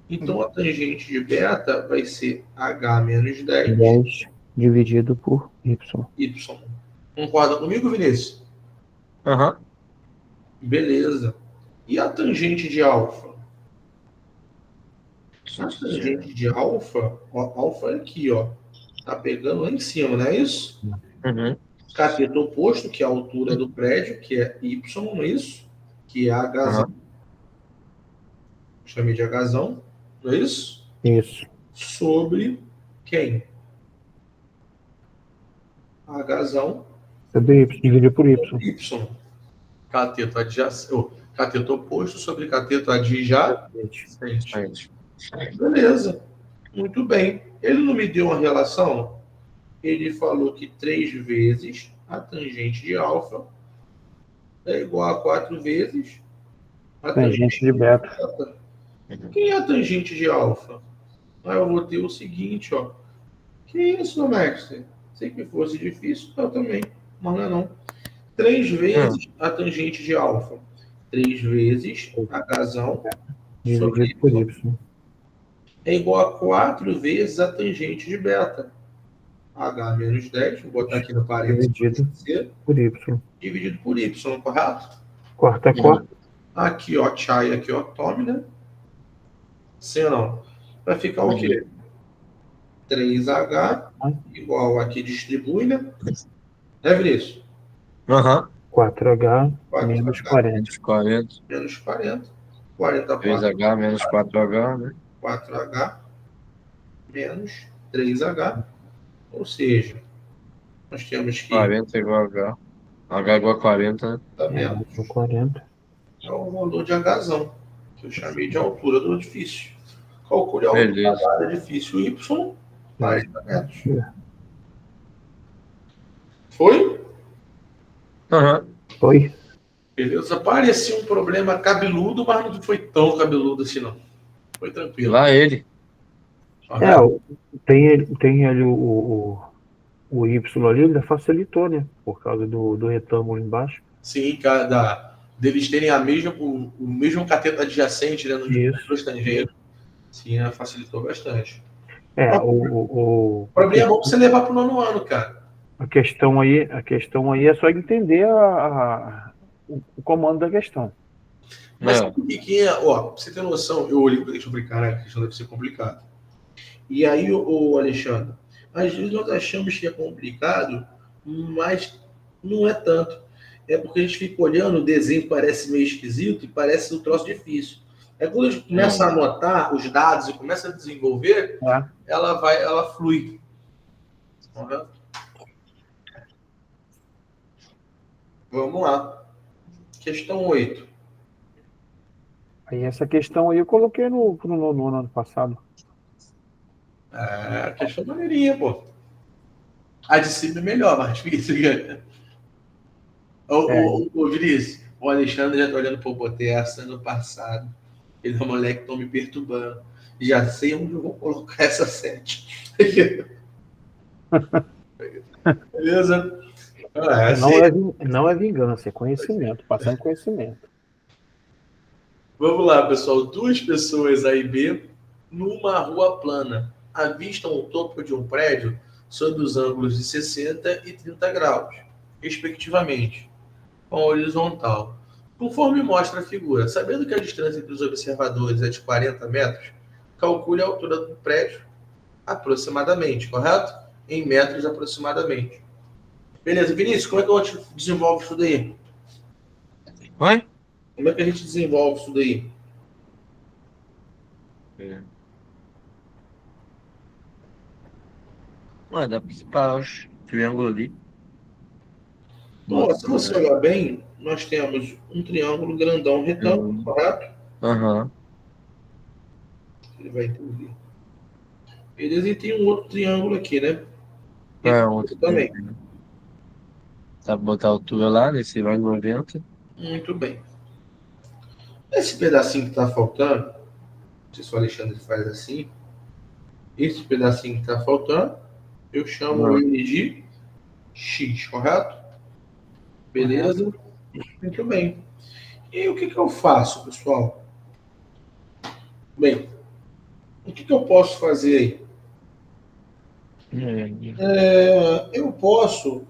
Então a tangente de beta vai ser H menos 10.
10 dividido por Y.
Y. Concorda comigo, Vinícius?
Aham.
Beleza. E a tangente de alfa? A tangente de alfa, ó, alfa é aqui, ó. Tá pegando lá em cima, não é isso?
Uhum.
Cateto oposto, que é a altura do prédio, que é Y, não é isso? Que é Hzão.
Uhum.
Chamei de Hzão, não é isso?
Isso.
Sobre quem? Hzão.
Sobre Y, dividido por Y.
Y. Cateto adjacente. Cateto oposto sobre cateto adjacente. Beleza. Muito bem. Ele não me deu uma relação? Ele falou que 3 vezes a tangente de alfa é igual a 4 vezes a
Tangente de beta.
Quem é a tangente de alfa? Aí eu vou ter o seguinte, ó. Que isso, mestre? Sei que fosse difícil, eu também. Mas não é não. 3 vezes a tangente de alfa. 3 vezes Hzão
Dividido por Y.
É igual a 4 vezes a tangente de beta. H menos 10, vou botar aqui no parênteses.
Dividido por Y.
Dividido por Y, correto?
Quarta.
Aqui, ó, chai, aqui, ó, tome, né? Sim ou não? Vai ficar o quê? 3H igual aqui, distribui, né? É, Vinícius?
Aham.
4H menos 40.
40.
Menos 40. 40
3H menos 4H, né?
4H menos 3H. Ou seja, nós temos que...
40 igual a H. H igual a 40, né?
Tá vendo?
40.
É o valor de Hzão, que eu chamei de altura do edifício. Calcule a altura
Beleza.
do edifício Y, 40 metros. Foi?
Aham.
Foi?
Beleza. Parecia um problema cabeludo, mas não foi tão cabeludo assim, não. Foi
E
tranquilo.
lá ele.
Tem ali o Y ali, ele facilitou, né? Por causa do retângulo embaixo.
Sim, deles terem o mesmo cateto adjacente, né? Nos dois tangentes. Sim, facilitou bastante. O problema é bom você levar para o 9º ano, cara.
A questão aí é só entender o comando da questão.
Mas sabe o que é? Ó, pra você ter noção, eu olhei para deixa eu brincar, né? A questão deve ser complicada. E aí, o Alexandre, às vezes nós achamos que é complicado, mas não é tanto. É porque a gente fica olhando, o desenho parece meio esquisito e parece um troço difícil. É quando a gente começa a anotar os dados e começa a desenvolver, ela flui. Uhum. Vamos lá. Questão 8.
Aí essa questão aí eu coloquei no ano passado.
A questão maneirinha, pô. A de cima é melhor, mais difícil. Ô, Vinícius, o Alexandre já tá olhando, pô, botei essa ano passado. Ele é um moleque que estão me perturbando. Já sei onde eu vou colocar essa 7. Beleza?
Não é vingança, é conhecimento, passando conhecimento.
Vamos lá, pessoal. 2 pessoas A e B numa rua plana avistam o topo de um prédio sob os ângulos de 60 e 30 graus, respectivamente, com a horizontal. Conforme mostra a figura, sabendo que a distância entre os observadores é de 40 metros, calcule a altura do prédio aproximadamente, correto? Em metros aproximadamente. Beleza, Vinícius, como é que a gente desenvolve isso daí?
Oi?
Como é que a gente desenvolve isso daí?
Mano, dá pra separar os triângulos ali.
Bom, se você olhar bem, nós temos um triângulo grandão retângulo, correto?
Aham.
Ele vai entender. Beleza, e tem um outro triângulo aqui, né?
Outro
Também.
triângulo. Dá pra botar a altura lá, nesse vai 90.
Muito bem. Esse pedacinho que está faltando, não sei se o Alexandre faz assim, esse pedacinho que está faltando, eu chamo ele de X, correto? Beleza? Muito bem. E o que eu faço, pessoal? Bem, o que eu posso fazer aí? Eu posso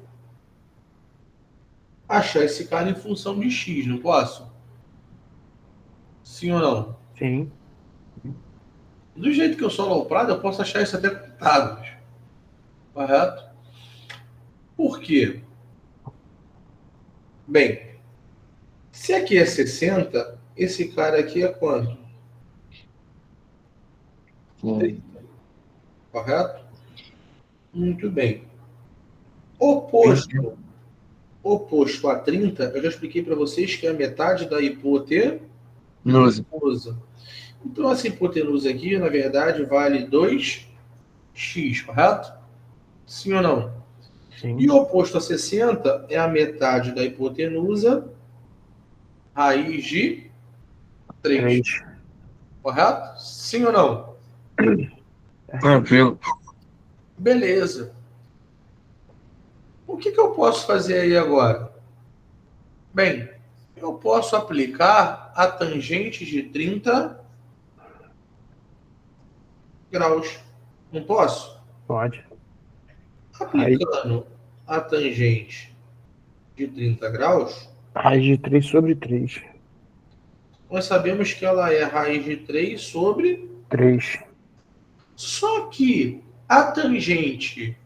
achar esse cara em função de X, não posso? Sim ou não?
Sim.
Do jeito que eu sou aloprado, eu posso achar isso até com dados. Correto? Por quê? Bem, se aqui é 60, esse cara aqui é quanto? 30. Correto? Muito bem. Oposto a 30, eu já expliquei para vocês que é a metade da hipotenusa. Então, essa hipotenusa aqui, na verdade, vale 2x, correto? Sim ou não?
Sim.
E oposto a 60 é a metade da hipotenusa, raiz de 3. Correto? Sim ou não?
Tranquilo.
Beleza. O que eu posso fazer aí agora? Bem, eu posso aplicar a tangente de 30 graus. Não posso?
Pode.
Aplicando a tangente de 30 graus,
raiz de 3 sobre 3.
nós sabemos que ela é raiz de 3 sobre
3.
Só que a tangente,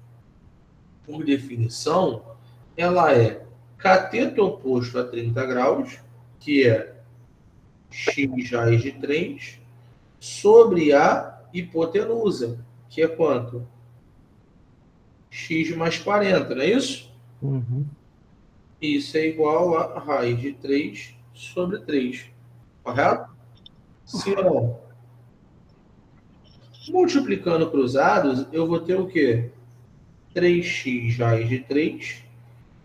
por definição, ela é cateto oposto a 30 graus, que é x raiz de 3, sobre a hipotenusa, que é quanto? X mais 40, não é isso?
Uhum.
Isso é igual a raiz de 3 sobre 3. Correto? Sim ou não? Multiplicando cruzados, eu vou ter o quê? 3x raiz de 3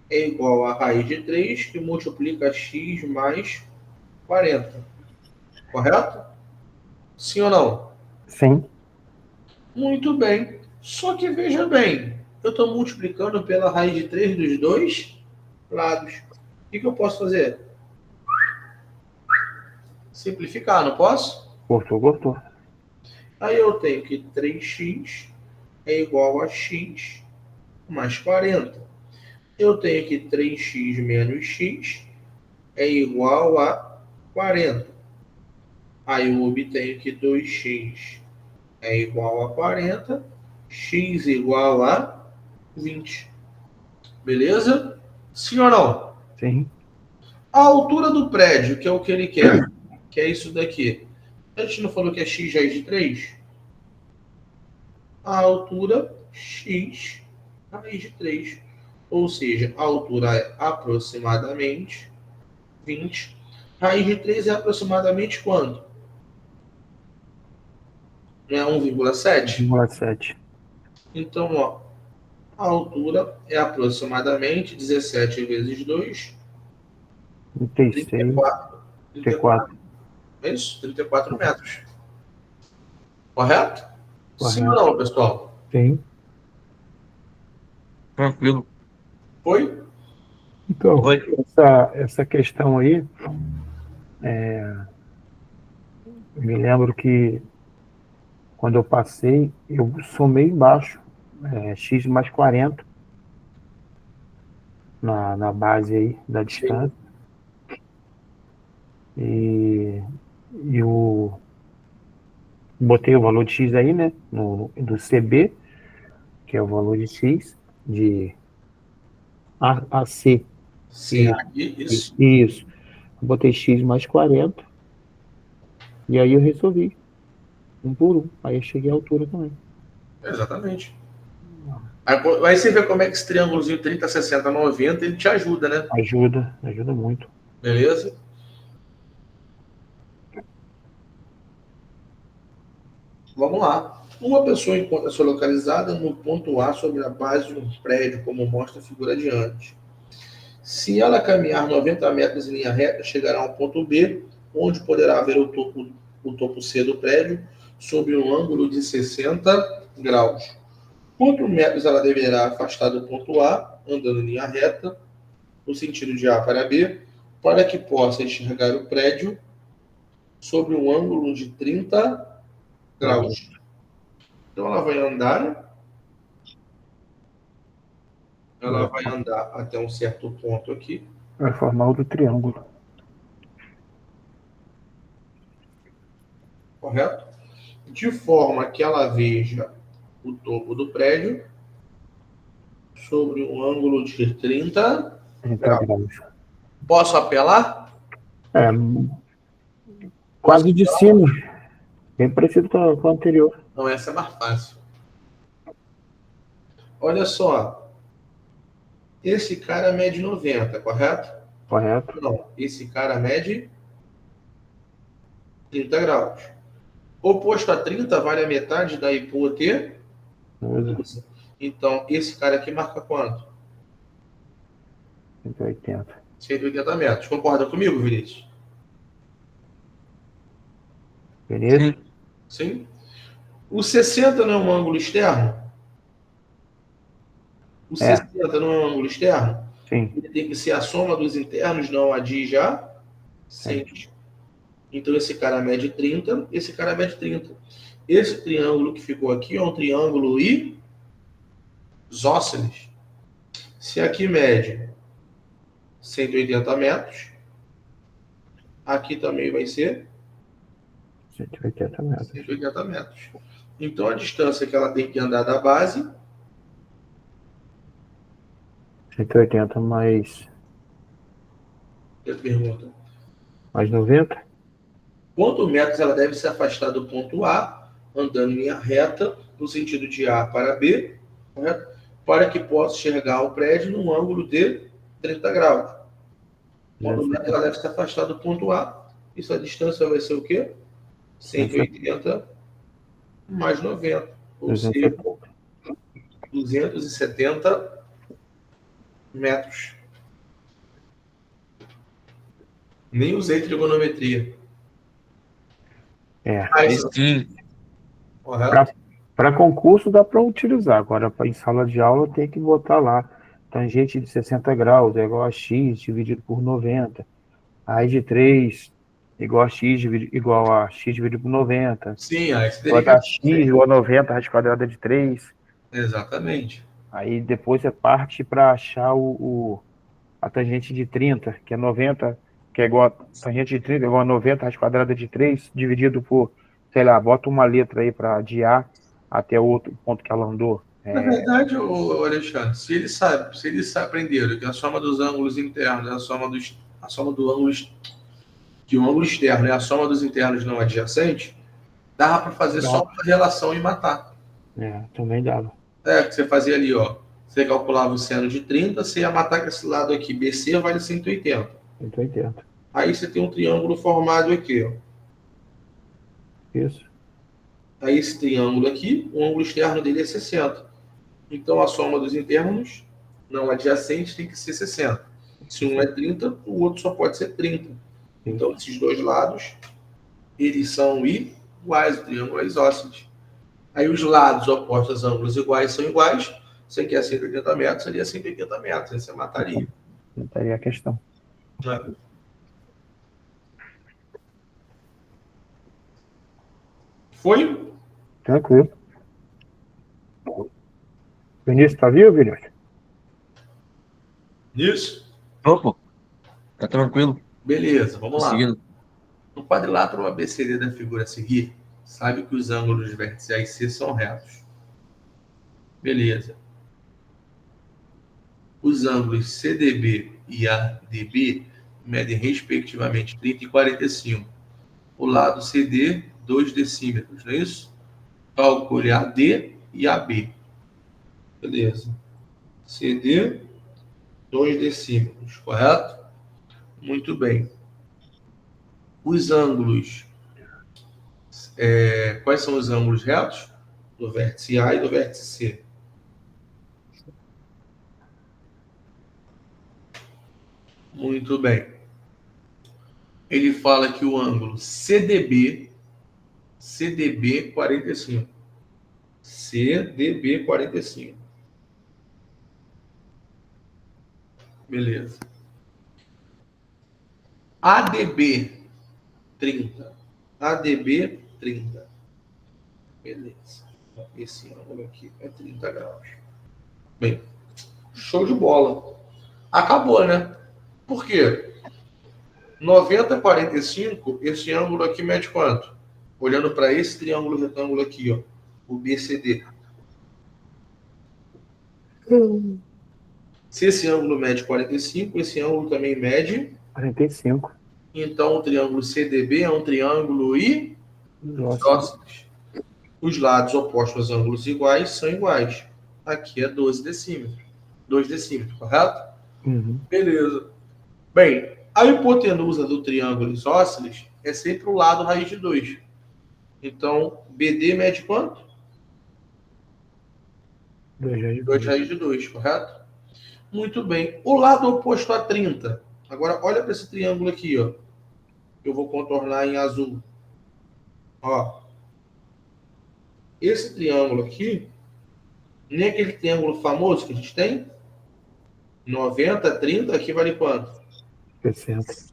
é igual a raiz de 3, que multiplica x mais 40. Correto? Sim ou não?
Sim.
Muito bem. Só que veja bem, eu estou multiplicando pela raiz de 3 dos dois lados. O que eu posso fazer? Simplificar, não posso?
Cortou.
Aí eu tenho que 3x é igual a x mais 40. Eu tenho que 3x menos x é igual a 40. Aí eu obtenho que 2x é igual a 40, x igual a 20. Beleza? Sim ou não?
Sim.
A altura do prédio, que é o que ele quer, que é isso daqui. A gente não falou que é x raiz de 3? A altura x raiz de 3. Ou seja, a altura é aproximadamente 20. Raiz de 3 é aproximadamente quanto? É 1,7?
1,7.
Então, ó, a altura é aproximadamente 17 vezes 2,
36.
34. É isso? 34 metros. Correto? Sim ou não, pessoal?
Sim.
Tranquilo.
Foi?
Então, essa questão aí, me lembro que quando eu passei, eu somei embaixo, x mais 40 na base aí da distância. E botei o valor de x aí, né? Do CB, que é o valor de x, de AC.
Sim, aqui, isso.
Isso. Botei x mais 40. E aí eu resolvi. 1 por 1. Aí eu cheguei à altura também.
Exatamente. Aí você vê como é que esse triângulozinho 30, 60, 90, ele te ajuda, né?
Ajuda muito.
Beleza? Vamos lá. Uma pessoa encontra-se localizada no ponto A sobre a base de um prédio, como mostra a figura adiante. Se ela caminhar 90 metros em linha reta, chegará ao ponto B, onde poderá ver o topo C do prédio, sob um ângulo de 60 graus. Quantos metros ela deverá afastar do ponto A, andando em linha reta, no sentido de A para B, para que possa enxergar o prédio sob um ângulo de 30 graus? Então ela vai andar, né? Ela vai andar até um certo ponto aqui.
Vai formar o do triângulo.
Correto? De forma que ela veja o topo do prédio sobre um ângulo de 30 graus. Posso apelar?
Quase de cima. Bem parecido com o anterior.
Não, essa é mais fácil. Olha só. Esse cara mede 90, correto?
Correto.
Não, esse cara mede 30 graus. Oposto a 30 vale a metade da hipotenusa. Então, esse cara aqui marca quanto?
180.
180 metros. Concorda comigo, Vinícius?
Beleza?
Sim. O 60 não é um ângulo externo? O 60 não é um ângulo externo?
Sim.
Ele tem que ser a soma dos internos, não adjacentes. Então, esse cara mede 30, esse cara mede 30. Esse triângulo que ficou aqui é um triângulo isósceles. Se aqui mede 180 metros, aqui também vai ser
180 metros.
180 metros. Então, a distância que ela tem que andar da base...
180 mais...
Eu pergunto.
Mais 90?
Quantos metros ela deve se afastar do ponto A, andando em linha reta, no sentido de A para B, correto? Para que possa enxergar o prédio num ângulo de 30 graus. Quantos metros ela deve se afastar do ponto A? Isso, a distância vai ser o quê? 180 mais 90. Ou seja, 270 metros. Nem usei trigonometria.
Aí sim.
Para concurso dá para utilizar. Agora, em sala de aula, tem que botar lá. Tangente de 60 graus é igual a x dividido por 90. Raiz de 3 igual a x dividido por 90.
Sim, aí você
teria que... x igual a 90, raiz quadrada de 3.
Exatamente.
Aí depois você parte para achar a tangente de 30, que é 90, que é igual a tangente de 30 igual a 90, raiz quadrada de 3, dividido por, sei lá, bota uma letra aí para de A até o outro ponto que ela andou.
Na verdade, Alexandre, se eles aprenderam que a soma dos ângulos internos é a soma do ângulo, que o ângulo externo é a soma dos internos não adjacentes, dava para fazer só uma relação e matar.
Também dava.
Que você fazia ali, ó. Você calculava o seno de 30, você ia matar com esse lado aqui. BC vale 180.
180.
Aí você tem um triângulo formado aqui, ó.
Isso.
Aí esse triângulo aqui, o ângulo externo dele é 60. Então a soma dos internos não adjacentes tem que ser 60. Se um é 30, o outro só pode ser 30. Então esses dois lados, eles são iguais, o triângulo é isósceles. Aí os lados opostos aos ângulos iguais são iguais. Você quer 180 metros, seria 180 metros. Aí você mataria.
Mataria a questão.
Foi?
Tranquilo. Vinícius, tá vivo, Vinícius?
Isso.
Opa, tá tranquilo.
Beleza, vamos lá.
Seguindo.
No quadrilátero ABCD da figura a seguir, sabe que os ângulos vértices A e C são retos. Beleza. Os ângulos CDB e ADB medem respectivamente 30 e 45. O lado CD, 2 decímetros, não é isso? Calcule AD e AB. Beleza. CD, 2 decímetros, correto? Muito bem. Os ângulos. Quais são os ângulos retos? Do vértice A e do vértice C. Muito bem. Ele fala que o ângulo CDB 45. CDB 45. Beleza. ADB 30. ADB 30. Beleza. Esse ângulo aqui é 30 graus. Bem, show de bola. Acabou, né? Por quê? 90, 45, esse ângulo aqui mede quanto? Olhando para esse triângulo retângulo aqui, ó, o BCD. Se esse ângulo mede 45, esse ângulo também mede
45.
Então, o triângulo CDB é um triângulo isósceles. Os lados opostos aos ângulos iguais são iguais. Aqui é 12 decímetros. 2 decímetros, correto?
Uhum.
Beleza. Bem, a hipotenusa do triângulo isósceles é sempre o lado raiz de 2. Então, BD mede quanto? 2 raiz de 2, correto? Muito bem. O lado oposto a 30. Agora, olha para esse triângulo aqui, ó. Eu vou contornar em azul. Ó. Esse triângulo aqui, nem aquele triângulo famoso que a gente tem? 90, 30, aqui vale quanto?
60.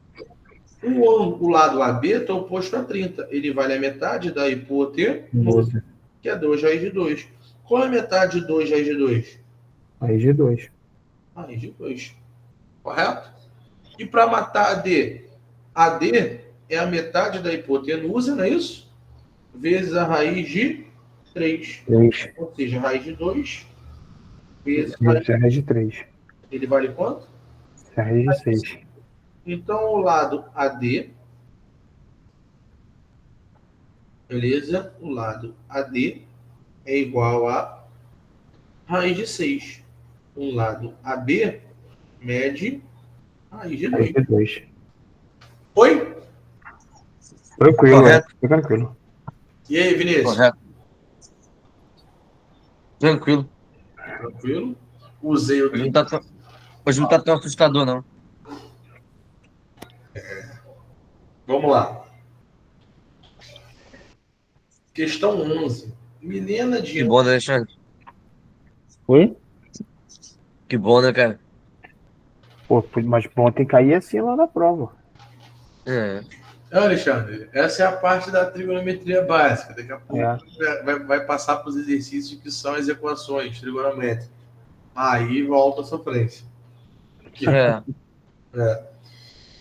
O lado AB está oposto a 30. Ele vale a metade da hipotenusa, que é 2 raiz de 2. Qual é a metade de 2 raiz de 2?
Raiz de 2.
Raiz de 2. Correto? E para matar AD? AD é a metade da hipotenusa, não é isso? Vezes a raiz de 3. Ou seja, raiz de 2 vezes
a raiz de 3.
Ele vale quanto?
A raiz de 6.
Então, o lado AD, beleza? O lado AD é igual a raiz de 6. Um lado AB mede raiz de 2. Foi?
Tranquilo, correto. Tranquilo.
E aí, Vinícius?
Correto. Tranquilo.
Tranquilo. Usei o...
Hoje não tá tão assustador, não.
Vamos lá. Questão 11. Milena de...
Que bom, né, Alexandre?
Oi?
Que bom, né, cara?
Pô, mas bom, tem que cair assim lá na prova.
Alexandre, essa é a parte da trigonometria básica. Daqui a pouco vai passar para os exercícios que são as equações trigonométricas. Aí volta a sofrência.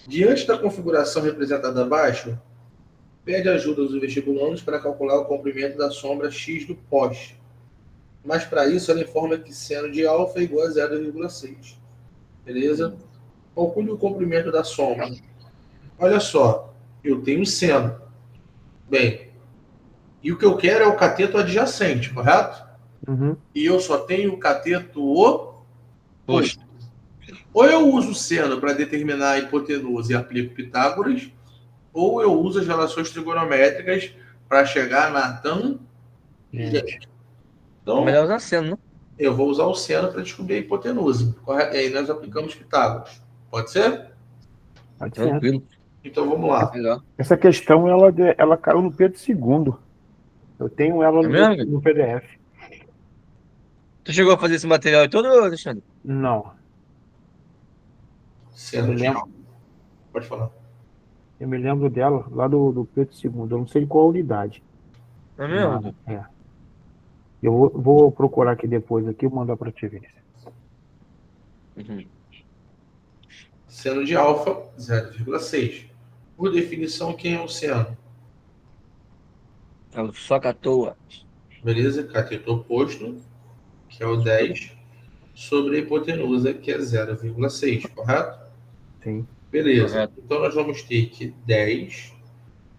Diante da configuração representada abaixo, pede ajuda aos vestibulandos para calcular o comprimento da sombra x do poste. Mas para isso ela informa que seno de alfa é igual a 0,6. Beleza? Calcule o comprimento da sombra. Olha só, eu tenho seno. Bem, e o que eu quero é o cateto adjacente, correto?
Uhum.
E eu só tenho o cateto oposto. Ou eu uso o seno para determinar a hipotenusa e aplico Pitágoras, ou eu uso as relações trigonométricas para chegar na tangente. Então,
melhor usar seno, né?
Eu vou usar o seno para descobrir a hipotenusa, correto? E aí nós aplicamos Pitágoras. Pode ser?
Pode ser.
Tranquilo.
Então vamos lá.
Essa questão ela caiu no Pedro II. Eu tenho ela no PDF.
Tu chegou a fazer esse material todo, Alexandre?
Não.
Pode falar.
Eu me lembro dela lá do Pedro II. Eu não sei de qual unidade.
É mesmo?
Eu vou procurar aqui depois e mandar para ti, Vinícius.
Seno de alfa, 0,6. Por definição, quem é o seno?
É o soca à toa.
Beleza? Cateto oposto, que é o 10, sobre a hipotenusa, que é 0,6, correto?
Sim.
Beleza. Correto. Então nós vamos ter que 10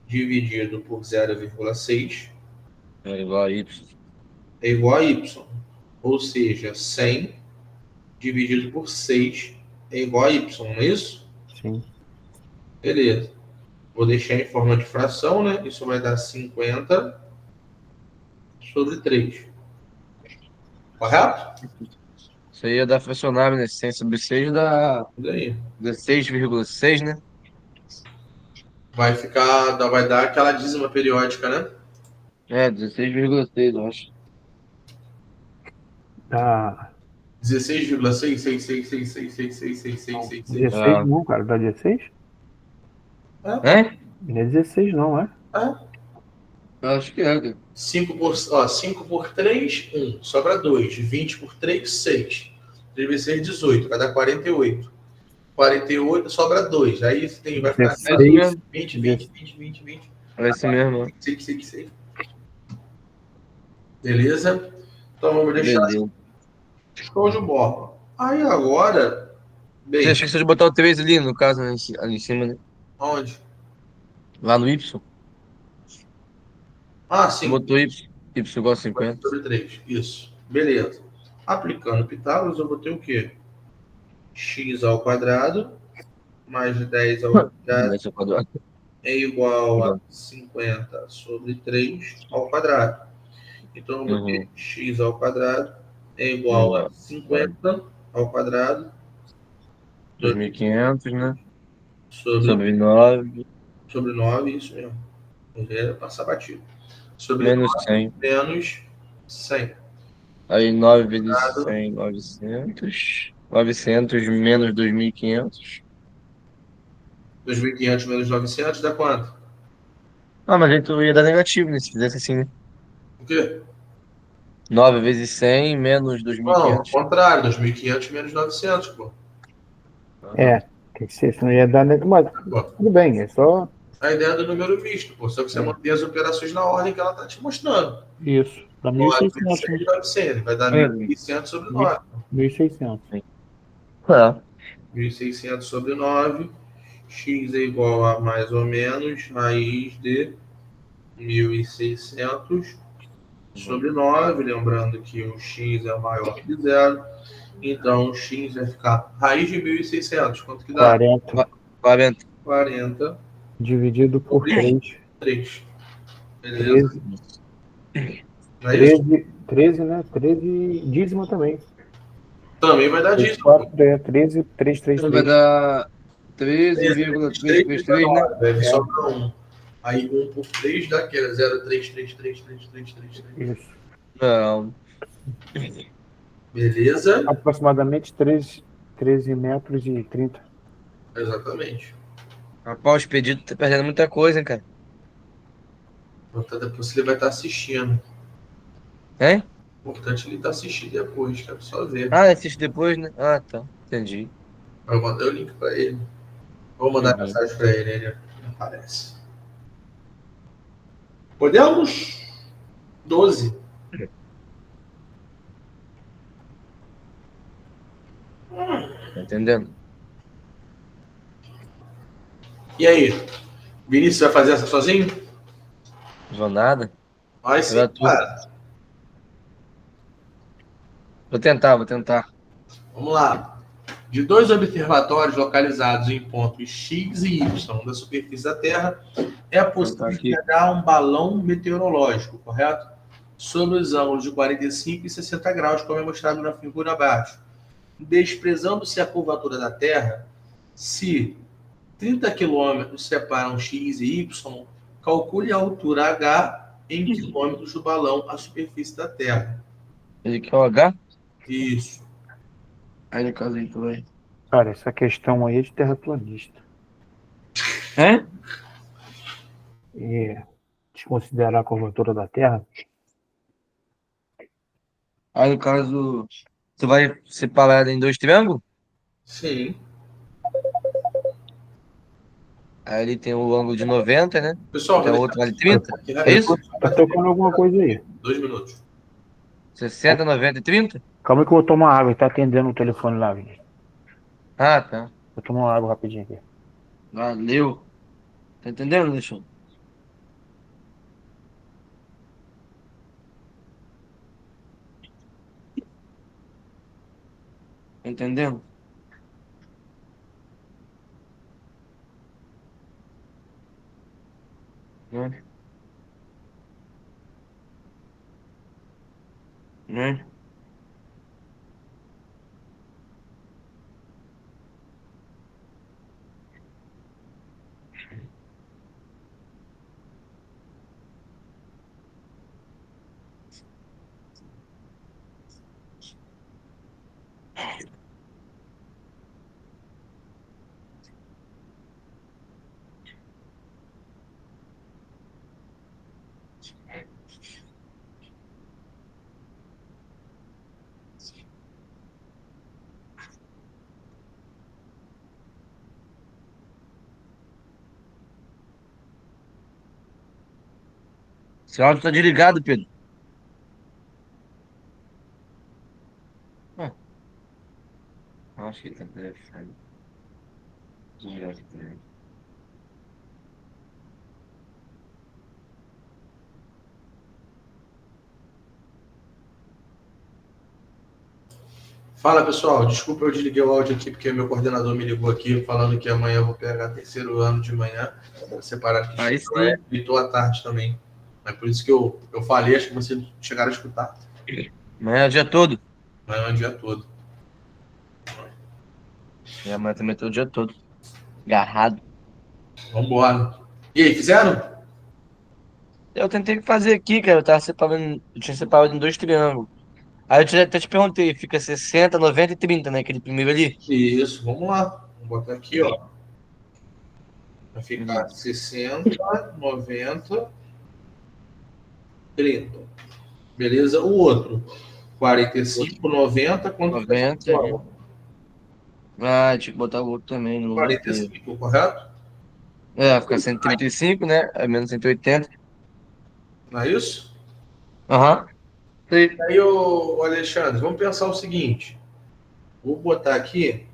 dividido por 0,6
É igual a Y.
é igual a y. Ou seja, 100 dividido por 6 é igual a y, não é isso?
Sim.
Beleza. Vou deixar em forma de fração, né? Isso vai dar 50 sobre 3. Correto?
Isso aí é da fracionável, né? 100 sobre 6 dá
Isso aí.
16,6, né?
Vai dar aquela dízima periódica, né?
É, 16,6, eu acho.
Dá
16,66666666666.
16
Ah.
não, cara. Dá 16?
É?
Não é 16 não, é?
Eu acho que é, cara.
5 por 3, 1. Sobra 2. 20 por 3, 6. 3 vezes 6, 18. Vai dar 48. 48 sobra 2. Aí vai ficar
16,
20, 20, 20, 20, 20.
É esse mesmo.
6, 6, 6. Beleza? Então vamos deixar
Beleza.
show de bola. Aí agora,
Você
bem,
esqueceu de botar o 3 ali, no caso, né, ali em cima, né?
onde?
Lá no Y.
Ah,
Você
sim.
botou Y igual a 50.
Sobre 3. Isso. Beleza. Aplicando Pitágoras, eu vou ter o quê? X ao quadrado mais 10 ao quadrado
Esse é o quadrado.
é igual a 50 sobre 3 ao quadrado. Então, eu vou ter x ao quadrado é igual a 50 ao quadrado
2.500, né?
sobre
Sobre 9
9, isso mesmo. Eu ia passar batido. Sobre
menos
9
100.
menos 100.
Aí 9 vezes 100, 900. 900 menos 2.500.
2.500 menos 900 dá quanto?
Ah, mas aí tu ia dar negativo, né? Se fizesse assim, né?
O quê?
9 vezes 100 menos
Não, ao
2.500.
contrário. 2.500 menos 900, pô.
É, tem que ser, senão ia dar. Mas
Pô.
tudo bem, é só
A ideia do número misto, pô. Só que você mantém as operações na ordem que ela tá te mostrando.
isso. Dá
9
1.600,
vezes
né?
900. Vai dar
É.
1.600 sobre 9.
1.600.
É.
1.600 sobre 9. X é igual a mais ou menos raiz de 1.600 sobre 9. Lembrando que o x é maior que zero. Então, o x vai ficar raiz de 1.600. Quanto que dá?
40
40.
40
dividido por
sobre
3.
3. Beleza?
13,
Não é isso?
13, né? 13 dízima também.
Também vai dar dízimo.
4, 13, 3, 3,
Vai
3.
dar 13,333, né?
Deve sobrar 1. Aí 1 por 3 dá aquela 0,3333333.
Isso.
Não.
Beleza?
Aproximadamente 13 metros e 30.
Exatamente.
Rapaz, o expedito tá perdendo muita coisa, hein, cara.
Então, depois ele vai estar assistindo.
Hein?
Importante ele estar assistindo depois, quero só ver.
Ah, assiste depois, né? Ah, tá. Entendi.
Eu mandei o link para ele. Vou mandar mensagem para ele, ele aparece. Podemos? 12.
Tá entendendo?
E aí? Vinícius vai fazer essa sozinho?
Não vou nada.
Vai sim,
Vai tu.
cara.
Vou tentar.
Vamos lá. De dois observatórios localizados em pontos X e Y da superfície da Terra, é possível enxergar um balão meteorológico, correto? Sobre os ângulos de 45 e 60 graus, como é mostrado na figura abaixo. Desprezando-se a curvatura da Terra, se 30 quilômetros separam X e Y, calcule a altura H em quilômetros do balão à superfície da Terra.
Ele quer o H?
Isso.
Aí no caso aí também.
Cara, essa questão aí é de terraplanista.
É?
E desconsiderar a curvatura da Terra.
Aí no caso, tu vai separar em dois triângulos?
Sim.
Aí ele tem o ângulo de 90, né?
Pessoal,
Então o outro vale 30? É isso?
Tá tocando alguma coisa aí.
2 minutos.
60, 90 e 30?
Calma que eu vou tomar água. Ele tá atendendo o telefone lá, Vinícius.
Ah, tá.
Vou tomar uma água rapidinho aqui.
Valeu. Tá entendendo, Alexandre? entendendo? Né? Né? Seu áudio tá desligado, Pedro. Ah, acho que tá telefone. Desligado também.
Fala, pessoal. Desculpa, eu desliguei o áudio aqui porque meu coordenador me ligou aqui falando que amanhã eu vou pegar terceiro ano de manhã, separado que
Aí sim.
gritou à tarde também. É por isso que eu falei, acho que vocês chegaram a escutar.
Amanhã é o dia todo.
Amanhã é o dia todo.
E amanhã também tô o dia todo. Agarrado.
Vamos embora. E aí, fizeram?
Eu tentei fazer aqui, cara. Eu tava separando. Eu tinha separado em 2 triângulos. Aí até te perguntei, fica 60, 90 e 30, né? Aquele primeiro ali.
Isso, vamos lá. Vamos botar aqui, ó. Vai ficar
Uhum.
60, 90, 30. Beleza? O outro, 45, 90, quanto fica
90.
igual?
Ah, tinha que botar o outro também, não botei.
45, correto?
É, fica 135, né? É menos 180.
Não é isso?
Aham. Sei.
Aí, ô Alexandre, vamos pensar o seguinte. Vou botar aqui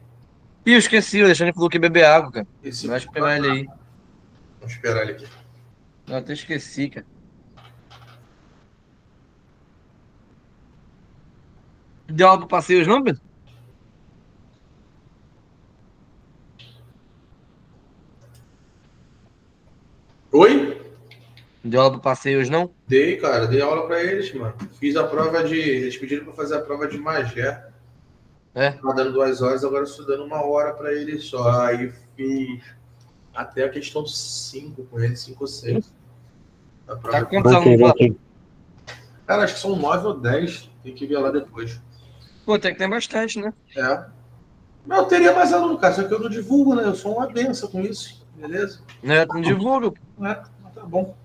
Ih, eu esqueci, o Alexandre falou que ia beber água, cara.
esse.
Vai pegar ele aí.
Vamos esperar ele aqui.
Eu até esqueci, cara. Deu aula pro passeios, não, Pedro?
Oi?
Deu aula pro passeios, não?
Dei, cara, dei aula para eles, mano. Fiz a prova de. Eles pediram para fazer a prova de Magé.
É.
Tava dando 2 horas, agora eu estou dando 1 hora para eles só. Aí fiz até a questão 5 com eles, 5 ou 6. A prova
Tá
de...
quantos alunos lá?
Cara, acho que são 9 ou 10. Tem que ver lá depois.
Pô, até que tem bastante, né?
É. Mas eu teria mais aluno, cara, só que eu não divulgo, né? Eu sou uma benção com isso, beleza?
Né? Não divulga.
É, mas tá bom.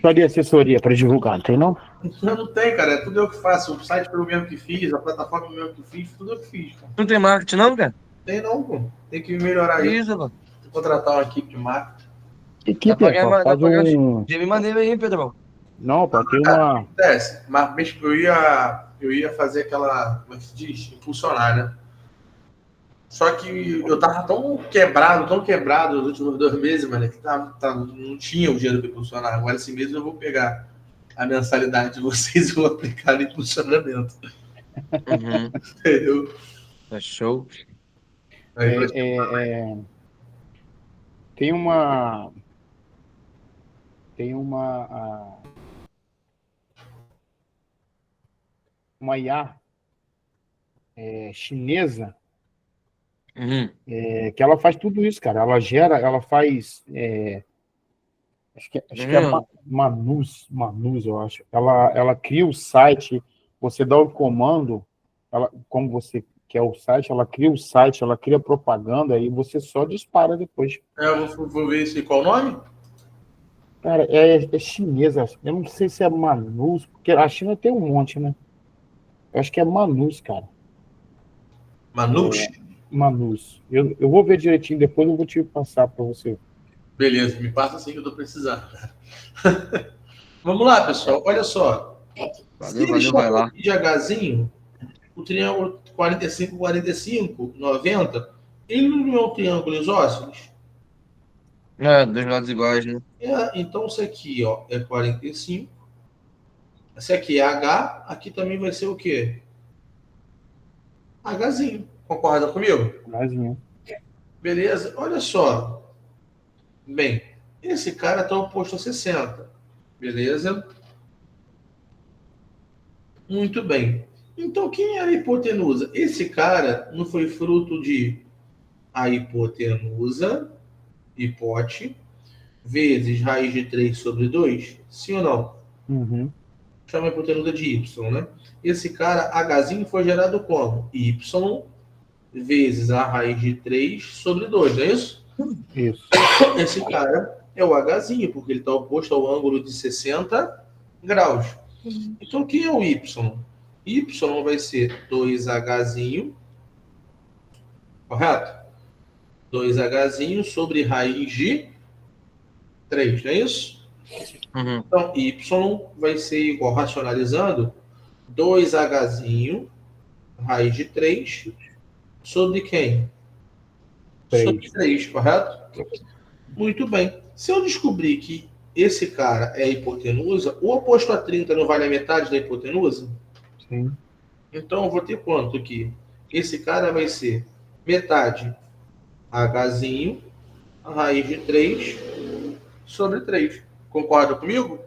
Só de assessoria para divulgar, não tem não?
Eu não tenho, cara. É tudo eu que faço. O site foi eu mesmo que fiz, a plataforma foi eu mesmo que fiz, tudo eu que fiz, cara.
Não tem marketing, não, cara?
Tem não, pô. Tem que melhorar
Que
isso.
isso, mano.
Tem que contratar uma equipe de marketing.
Equipe, pô,
Dá
faz
pra ganhar
um...
dinheiro maneiro aí, hein, Pedrão?
Não, pô, tem
Cara,
uma...
acontece. Mas eu ia fazer aquela, como é que se diz? Impulsionar, né? Só que eu tava tão quebrado nos últimos 2 meses, mano, que não tinha o dinheiro para impulsionar. Agora, esse mês, eu vou pegar a mensalidade de vocês e vou aplicar no impulsionamento.
Uhum.
Entendeu?
Tá show.
Aí,
Tem uma... Tem uma IA chinesa
Uhum.
que ela faz tudo isso, cara. Ela gera, ela faz... acho que é
Uhum.
Manus, eu acho. Ela cria o site, você dá o comando, ela, como você quer o site, ela cria o site, ela cria propaganda e você só dispara depois.
eu vou ver esse qual o nome?
Cara, é chinesa. Eu não sei se é Manus, porque a China tem um monte, né? Eu acho que é Manus, cara.
Manus?
Manus. Eu vou ver direitinho, depois eu vou te passar para você.
Beleza, me passa assim que eu tô precisando. Vamos lá, pessoal. Olha só. Se ele
Valeu, vai
chamou
lá.
aqui de Hzinho, o triângulo 45, 45, 90, ele não é um triângulo isósceles?
É, dois lados iguais, né?
Então, isso aqui, ó, é 45. Esse aqui é H. Aqui também vai ser o quê? Hzinho. Concorda comigo?
Igualzinho.
Beleza? Olha só. Bem, esse cara está oposto a 60. Beleza? Muito bem. Então, quem era a hipotenusa? Esse cara não foi fruto de a hipotenusa, hipote, vezes raiz de 3 sobre 2? Sim ou não?
Uhum.
Chama a hipotenusa de y, né? Esse cara, Hzinho, foi gerado como? Y vezes a raiz de 3 sobre 2, não é isso?
Isso.
Esse cara é o Hzinho, porque ele está oposto ao ângulo de 60 graus. Então, quem é o y? Y vai ser 2Hzinho, correto? 2Hzinho sobre raiz de 3, não é isso?
Uhum.
Então, y vai ser igual, racionalizando, 2Hzinho, raiz de 3, sobre quem?
3.
Sobre 3, correto? Muito bem. Se eu descobrir que esse cara é a hipotenusa, o oposto a 30 não vale a metade da hipotenusa?
Sim.
Então eu vou ter quanto aqui? Esse cara vai ser metade Hzinho, raiz de 3 sobre 3. Concorda comigo?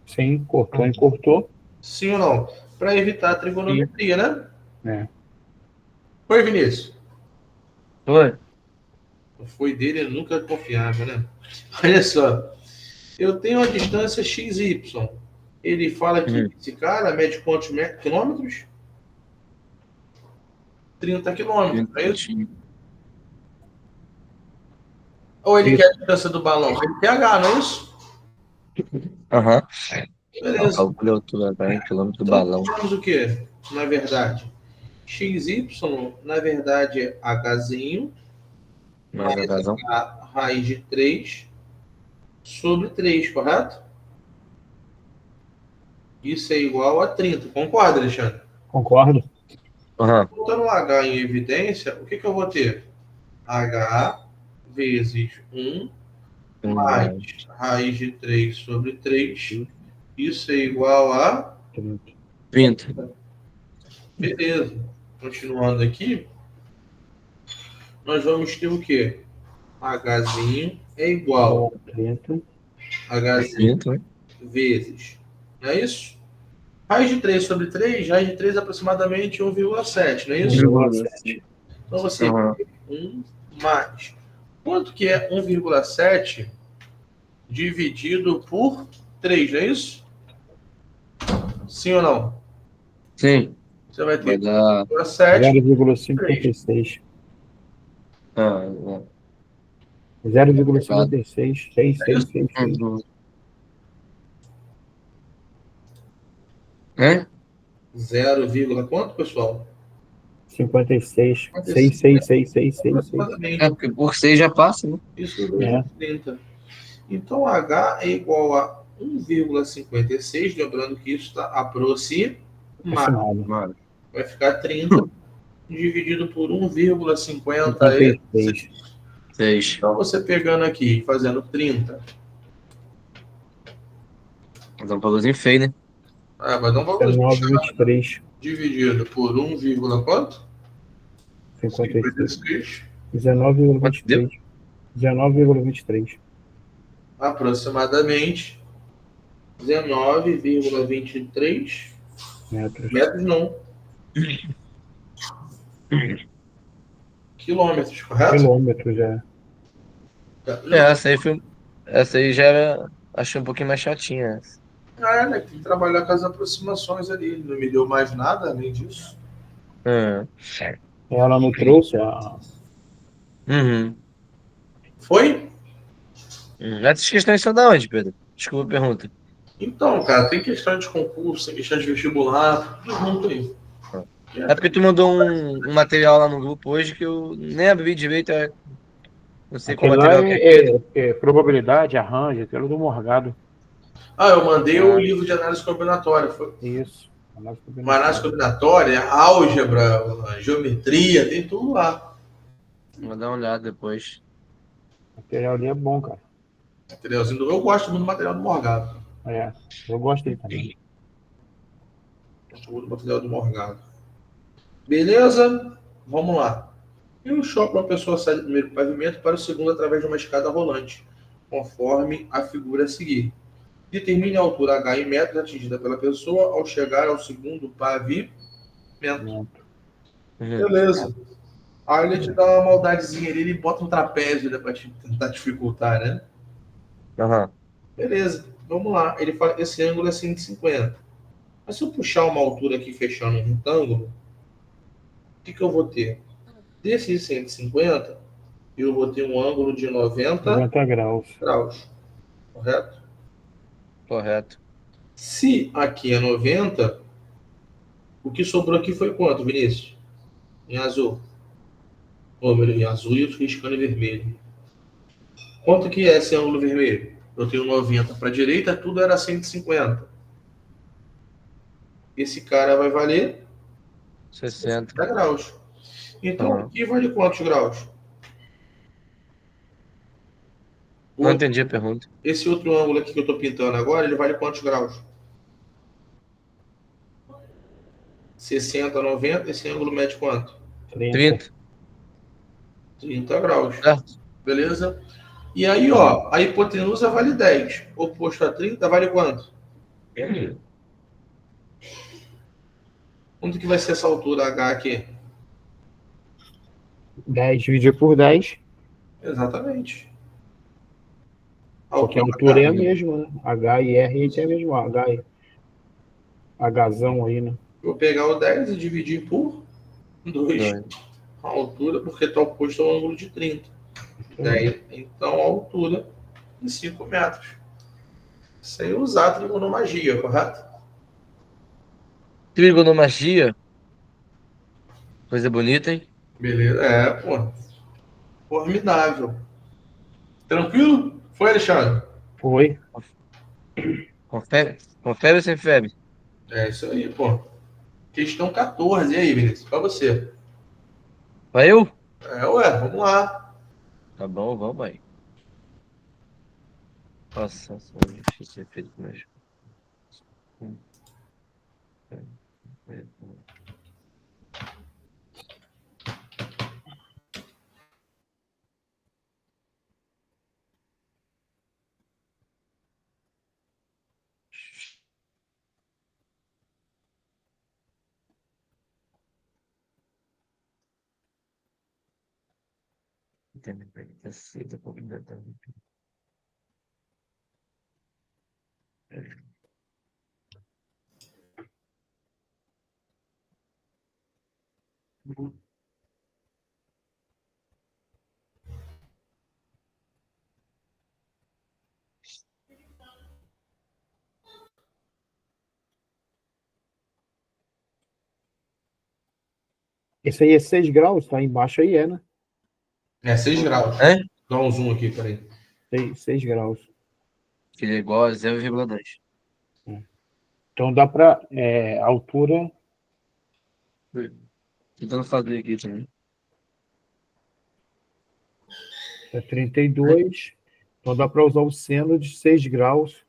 Sim, cortou, encurtou.
Sim ou não? Para evitar a trigonometria, né?
É.
Foi, Vinícius?
Foi.
Foi dele, eu nunca confiava, né? Olha só. Eu tenho a distância XY. Ele fala que esse cara mede quantos quilômetros? 30 quilômetros, não é isso? Ou ele quer a distância do balão? Ele quer H, não é isso?
Aham.
Beleza.
Calcule a altura em quilômetro do
Então,
balão.
temos o quê? Na verdade, XY, na verdade, é Hzinho,
Mais a razão.
a raiz de 3 sobre 3, correto? Isso é igual a 30. Concorda, Alexandre?
Concordo.
Aham.
Botando o H em evidência, o que eu vou ter? H vezes 1 mais raiz de 3 sobre 3. Isso é igual a
30.
Beleza. Continuando aqui, nós vamos ter o quê? Hzinho é igual
30.
a Hzinho vezes. Não é isso? Raiz de 3 sobre 3, raiz de 3 é aproximadamente 1,7, não é isso?
1,7.
Então você tem 1 mais. Quanto que é 1,7 dividido por 3, não é isso? Sim ou não?
Sim.
Você vai ter
Vai dar
0,7.
0,56. 0,56. 666.
Uhum. É?
0, quanto, pessoal?
56. 66666.
Aproximadamente.
É, porque por 6 já passa, né?
Isso é 30. Então, H é igual a 1,56, lembrando que isso está aproximado. Vai ficar 30 dividido por 1,56.
6.
Então, você pegando aqui e fazendo 30.
Mas é um valorzinho feio, né?
Ah, mas não vamos
19,23.
dividido por 1, quanto?
56. 19,23. 19,23.
Aproximadamente 19,23
Metros.
metros, não. Quilômetros, correto?
Quilômetros, é.
Essa aí já era. Achei um pouquinho mais chatinha.
Né? Tem que trabalhar com as aproximações ali. Ele não me deu mais nada além disso.
Ela não trouxe a.
Uhum.
Foi?
Essas questões são da onde, Pedro? Desculpa a pergunta.
Então, cara, tem questão de concurso, tem questão de vestibular, tudo junto aí.
É porque tu mandou um material lá no grupo hoje que eu nem abri direito. Não sei qual material que
é probabilidade, arranjo, aquilo do Morgado.
Ah, eu mandei o livro de análise combinatória. Foi
Isso.
uma análise combinatória, álgebra, geometria, tem tudo lá.
Vou dar uma olhada depois.
O material ali é bom, cara.
Materialzinho eu gosto muito do material do Morgado.
É, eu gosto dele também.
Gosto muito do material do Morgado. Beleza? Vamos lá. Em um shopping, uma pessoa sai do primeiro pavimento para o segundo através de uma escada rolante, conforme a figura a seguir. Determine a altura H em metros atingida pela pessoa ao chegar ao segundo pavimento. Beleza. Aí ele te dá uma maldadezinha ali, ele bota um trapézio, né, para tentar dificultar, né?
Aham.
Beleza, vamos lá. Ele fala esse ângulo é 150. Mas se eu puxar uma altura aqui fechando um retângulo, o que eu vou ter? Desse 150, eu vou ter um ângulo de 90
graus.
correto?
Correto.
Se aqui é 90, o que sobrou aqui foi quanto, Vinícius? Em azul. Em azul e riscando em vermelho. Quanto que é esse ângulo vermelho? Eu tenho 90 para a direita, tudo era 150. Esse cara vai valer
60.
graus. Então,
Aham.
aqui vale quantos graus?
Não entendi a pergunta.
Esse outro ângulo aqui que eu estou pintando agora, ele vale quantos graus? 60, 90. Esse ângulo mede quanto?
30.
30 graus.
Certo?
Beleza? E aí, ó, a hipotenusa vale 10. Oposto a 30 vale quanto? Quanto que vai ser essa altura H aqui?
10 dividido por 10.
Exatamente.
Porque a altura é a mesma, né? H e R é a mesma. Hzão aí, né?
Vou pegar o 10 e dividir por 2. A altura, porque está oposto ao ângulo de 30. 10. Então, a altura de 5 metros. Isso aí é usar trigonomagia, correto?
Trigonomagia. Coisa bonita, hein?
Beleza. É, pô. Formidável. Tranquilo? Foi, Alexandre?
Foi.
Confere? Confere ou sem febre?
É isso aí, pô. Questão 14. E aí, Vinícius? Pra você.
Vai eu?
É, ué, vamos lá.
Tá bom, vamos aí. Nossa, são difícil de feito mesmo.
Esse aí é 6 graus, tá? Embaixo aí é, né?
É 6 graus.
É?
Dá um zoom aqui, peraí.
6 graus.
Que é igual a 0,2.
Então dá para altura
Tentando fazer aqui também.
é 32. Então dá para usar o seno de 6 graus.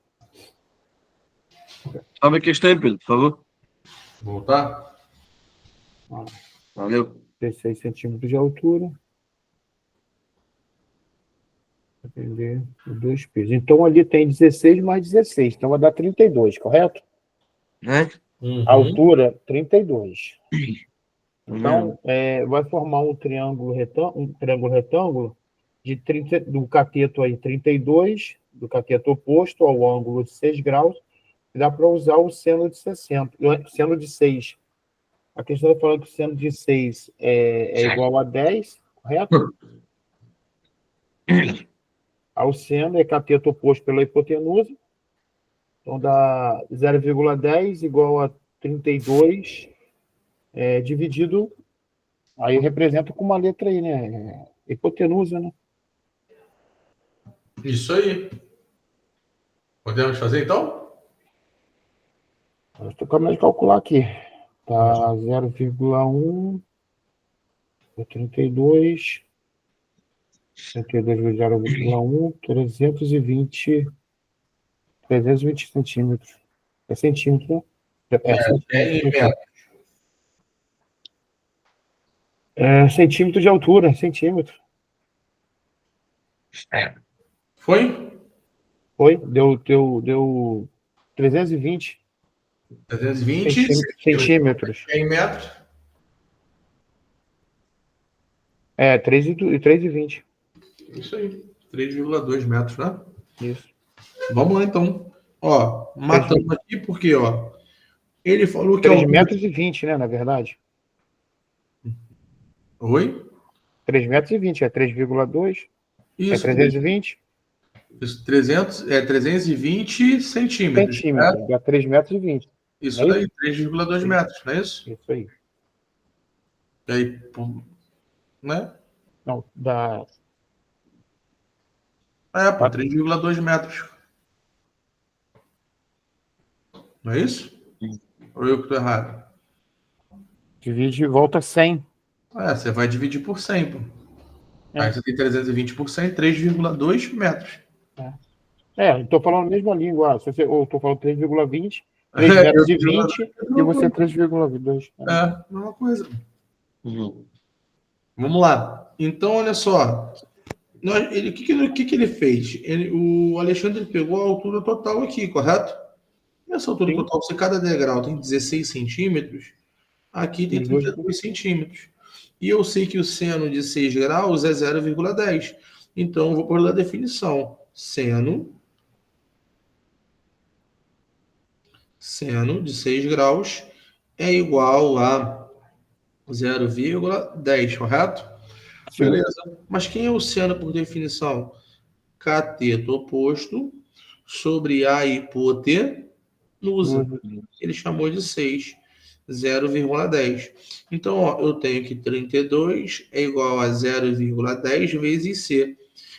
Abre a questão aí, Pedro, por favor.
Voltar?
Valeu.
16 centímetros de altura. Entender? 2 pesos. Então ali tem 16 mais 16. Então vai dar 32, correto?
Né?
A altura, 32.
Então,
Então, vai formar um triângulo retângulo de 30, do cateto aí 32, do cateto oposto ao ângulo de 6 graus, e dá para usar o seno de 60, o seno de 6. A questão está falando que o seno de 6 é igual a 10, correto? Ao seno é cateto oposto pela hipotenusa. Então dá 0,10 igual a 32, dividido. Aí representa com uma letra aí, né? Hipotenusa, né?
Isso aí. Podemos fazer então?
Eu estou acabando de calcular aqui. Tá 0,1, 32, 32 vezes 0,1, 320 centímetros. É centímetro, né?
É em metros.
Centímetro de altura, centímetro.
Foi?
Foi? Deu 320
320
centímetros.
em metros.
3,20.
Isso aí. 3,2 metros, né?
Isso.
Vamos lá, então. Ó, matamos aqui porque, ó, ele falou que...
3 metros e 20, né, na verdade.
Oi?
3 metros e 20, 3,2.
Isso,
320
isso, 320 centímetros.
centímetros. Dá 3 metros e 20.
Isso daí, 3,2 metros, não é isso?
Isso aí.
E aí, né?
Não, dá...
Pô, 3,2 metros. Não é isso? Ou eu que estou errado?
Divide e volta 100.
Você vai dividir por 100, pô. Aí você tem 320 por 100, 3,2 metros.
Eu tô falando a mesma língua. Eu tô falando 3,20, 3 metros e 20, e você 3,2.
Mesma coisa. Vamos lá. Então, olha só. O que ele fez? O Alexandre pegou a altura total aqui, correto? Nessa altura total, se cada degrau tem 16 centímetros, aqui tem 32 centímetros. E eu sei que o seno de 6 graus é 0,10. Então, eu vou pôr a definição. Seno de 6 graus é igual a 0,10, correto? Sim. Beleza. Mas quem é o seno por definição? Cateto oposto sobre a hipotenusa. Ele chamou de 6, 0,10. Então, ó, eu tenho que 32 é igual a 0,10 vezes C.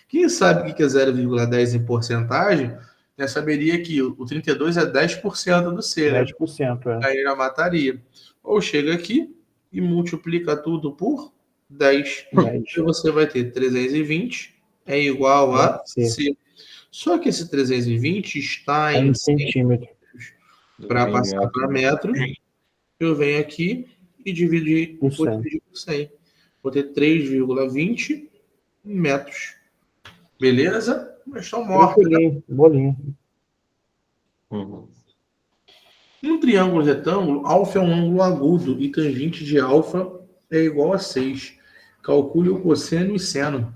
Quem sabe o que é 0,10 em porcentagem, já saberia que o 32 é 10% do C, né?
10%,
Aí já mataria. Ou chega aqui e multiplica tudo por 10. E você vai ter 320 é igual a C. Só que esse 320 está em centímetros. Para passar para metros, eu venho aqui e vou dividir por 100. Vou ter 3,20 metros. Beleza? Mas estão mortos.
Bolinho.
Um triângulo retângulo, alfa é um ângulo agudo e tangente de alfa é igual a 6. Calcule o cosseno e seno.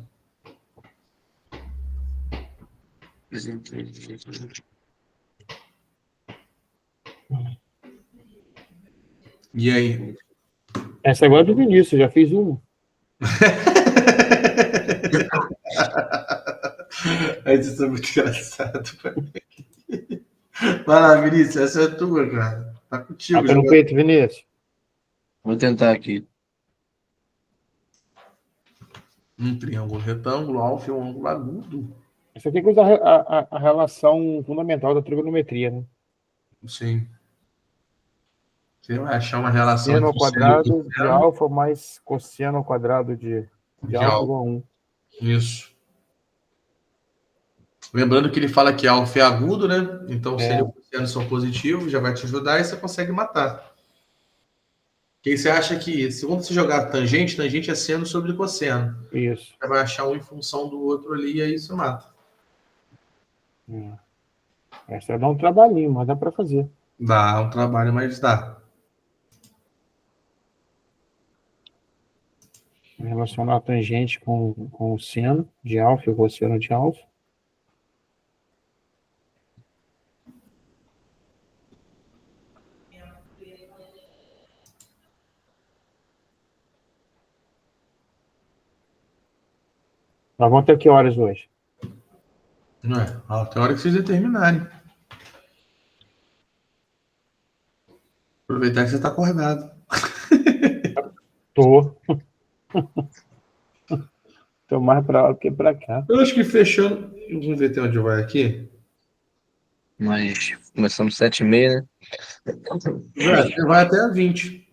E aí?
Essa agora é do Vinícius, já fiz uma.
Isso é muito engraçado. Vai lá, Vinícius, essa é tua, cara. Tá contigo.
Tá no peito, Vinícius.
Vou tentar aqui.
Um triângulo retângulo, alfa é um ângulo agudo.
Você tem que usar a relação fundamental da trigonometria, né?
Sim. Você vai achar uma relação
seno ao quadrado de alfa mais cosseno ao quadrado de alfa igual a 1.
Isso. Lembrando que ele fala que alfa é agudo, né? Então, se ele e o cosseno são positivos, já vai te ajudar e você consegue matar. Porque você acha que, se você jogar tangente é seno sobre cosseno.
Isso.
Você vai achar um em função do outro ali e aí isso mata.
Essa dá um trabalhinho, mas dá para fazer.
Dá um trabalho, mas dá.
Relacionar a tangente com o seno de alfa e o cosseno de alfa. Nós vamos ter que horas hoje?
Não é? Tem hora que vocês determinarem. Aproveitar que você está acordado.
Tô. Tô mais para lá do que para cá.
Eu acho que fechando. Vamos ver até onde vai aqui.
Mas começamos 7h30, né?
Você vai até a 20.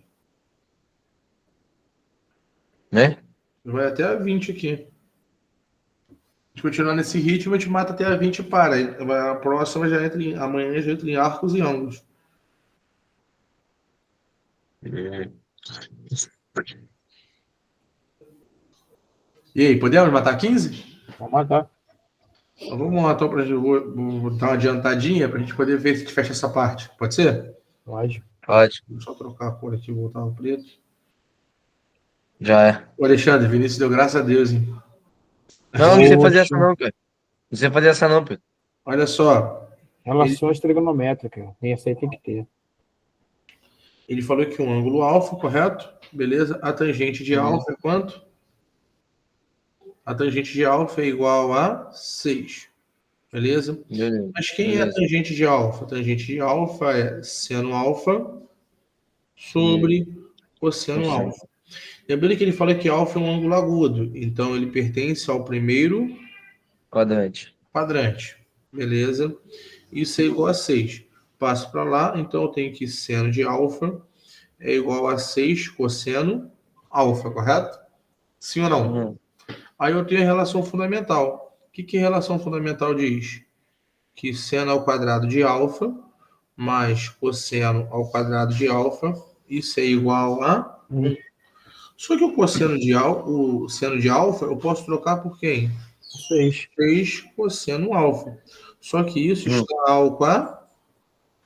Né?
Vai até a 20 aqui. Se continuar nesse ritmo, a gente mata até a 20 e para. A próxima já entra em. Amanhã já entra em arcos e ângulos. E aí, podemos matar 15?
Vamos matar.
Então, vamos lá, então, vou dar uma adiantadinha para a gente poder ver se a gente fecha essa parte. Pode ser?
Pode.
Pode.
Vou só trocar a cor aqui e voltar ao preto.
Já é.
O Alexandre, Vinícius deu graças a Deus, hein?
Não sei fazer
Poxa.
essa não, cara. Não sei fazer essa não, Pedro.
Olha só,
Relações trigonométricas. Essa aí tem que ter.
ele falou que um ângulo alfa, correto? Beleza. A tangente de alfa é quanto? A tangente de alfa é igual a 6. Beleza?
Beleza.
Mas quem é a
Beleza.
tangente de alfa? A tangente de alfa é seno alfa sobre cosseno
Cosseno.
alfa. Lembrando que ele fala que alfa é um ângulo agudo, então ele pertence ao primeiro
Quadrante.
quadrante. Beleza? Isso é igual a 6. Passo para lá, então eu tenho que seno de alfa é igual a 6 cosseno alfa, correto? Sim ou não?
Uhum.
Aí eu tenho a relação fundamental. O que a relação fundamental diz? Que seno ao quadrado de alfa mais cosseno ao quadrado de alfa, isso é igual a 1. Só que o seno de alfa, eu posso trocar por quem?
6.
6 cosseno alfa. Só que isso está ao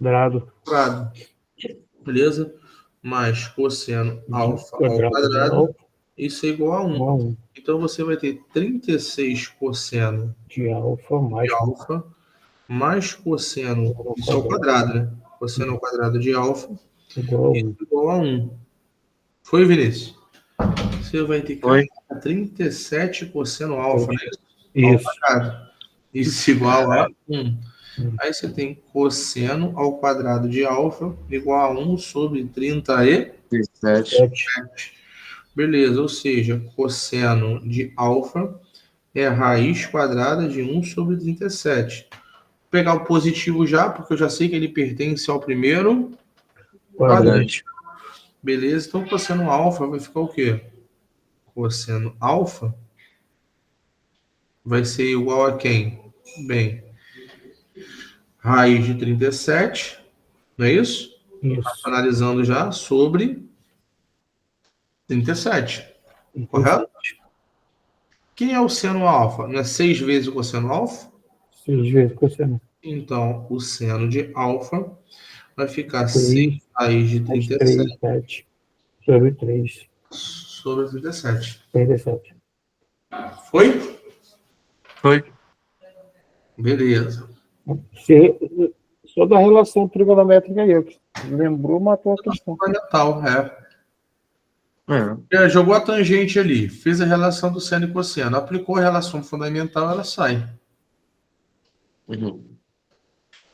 Quadrado.
quadrado. Beleza? Mais cosseno alfa ao
de
quadrado,
alfa
isso é igual a 1.
igual a 1.
Então você vai ter 36 cosseno
De alfa mais
de alfa mais cosseno, isso ao quadrado, né? Cosseno ao quadrado de alfa,
igual a 1.
isso igual a 1. Foi, Vinícius? Você vai ter que
Foi.
37 cosseno alfa, né?
Isso.
Ao quadrado. Isso igual a 1. Aí você tem cosseno ao quadrado de alfa igual a 1 sobre 37.
7.
Beleza, ou seja, cosseno de alfa é a raiz quadrada de 1 sobre 37. Vou pegar o positivo já, porque eu já sei que ele pertence ao primeiro quadrante. Beleza, então cosseno alfa vai ficar o quê? Cosseno alfa vai ser igual a quem? Bem, raiz de 37, não é isso?
Isso.
Analisando já sobre 37, correto? Quem é o seno alfa? Não é 6 vezes o cosseno alfa?
6 vezes cosseno.
Então, o seno de alfa vai ficar
6
6 raiz de 37
7 sobre 3.
sobre 37.
37.
Foi?
Foi.
Beleza.
Só da relação trigonométrica aí. Lembrou, matou a questão.
Fundamental, é. Jogou a tangente ali, fez a relação do seno e cosseno, aplicou a relação fundamental, ela sai.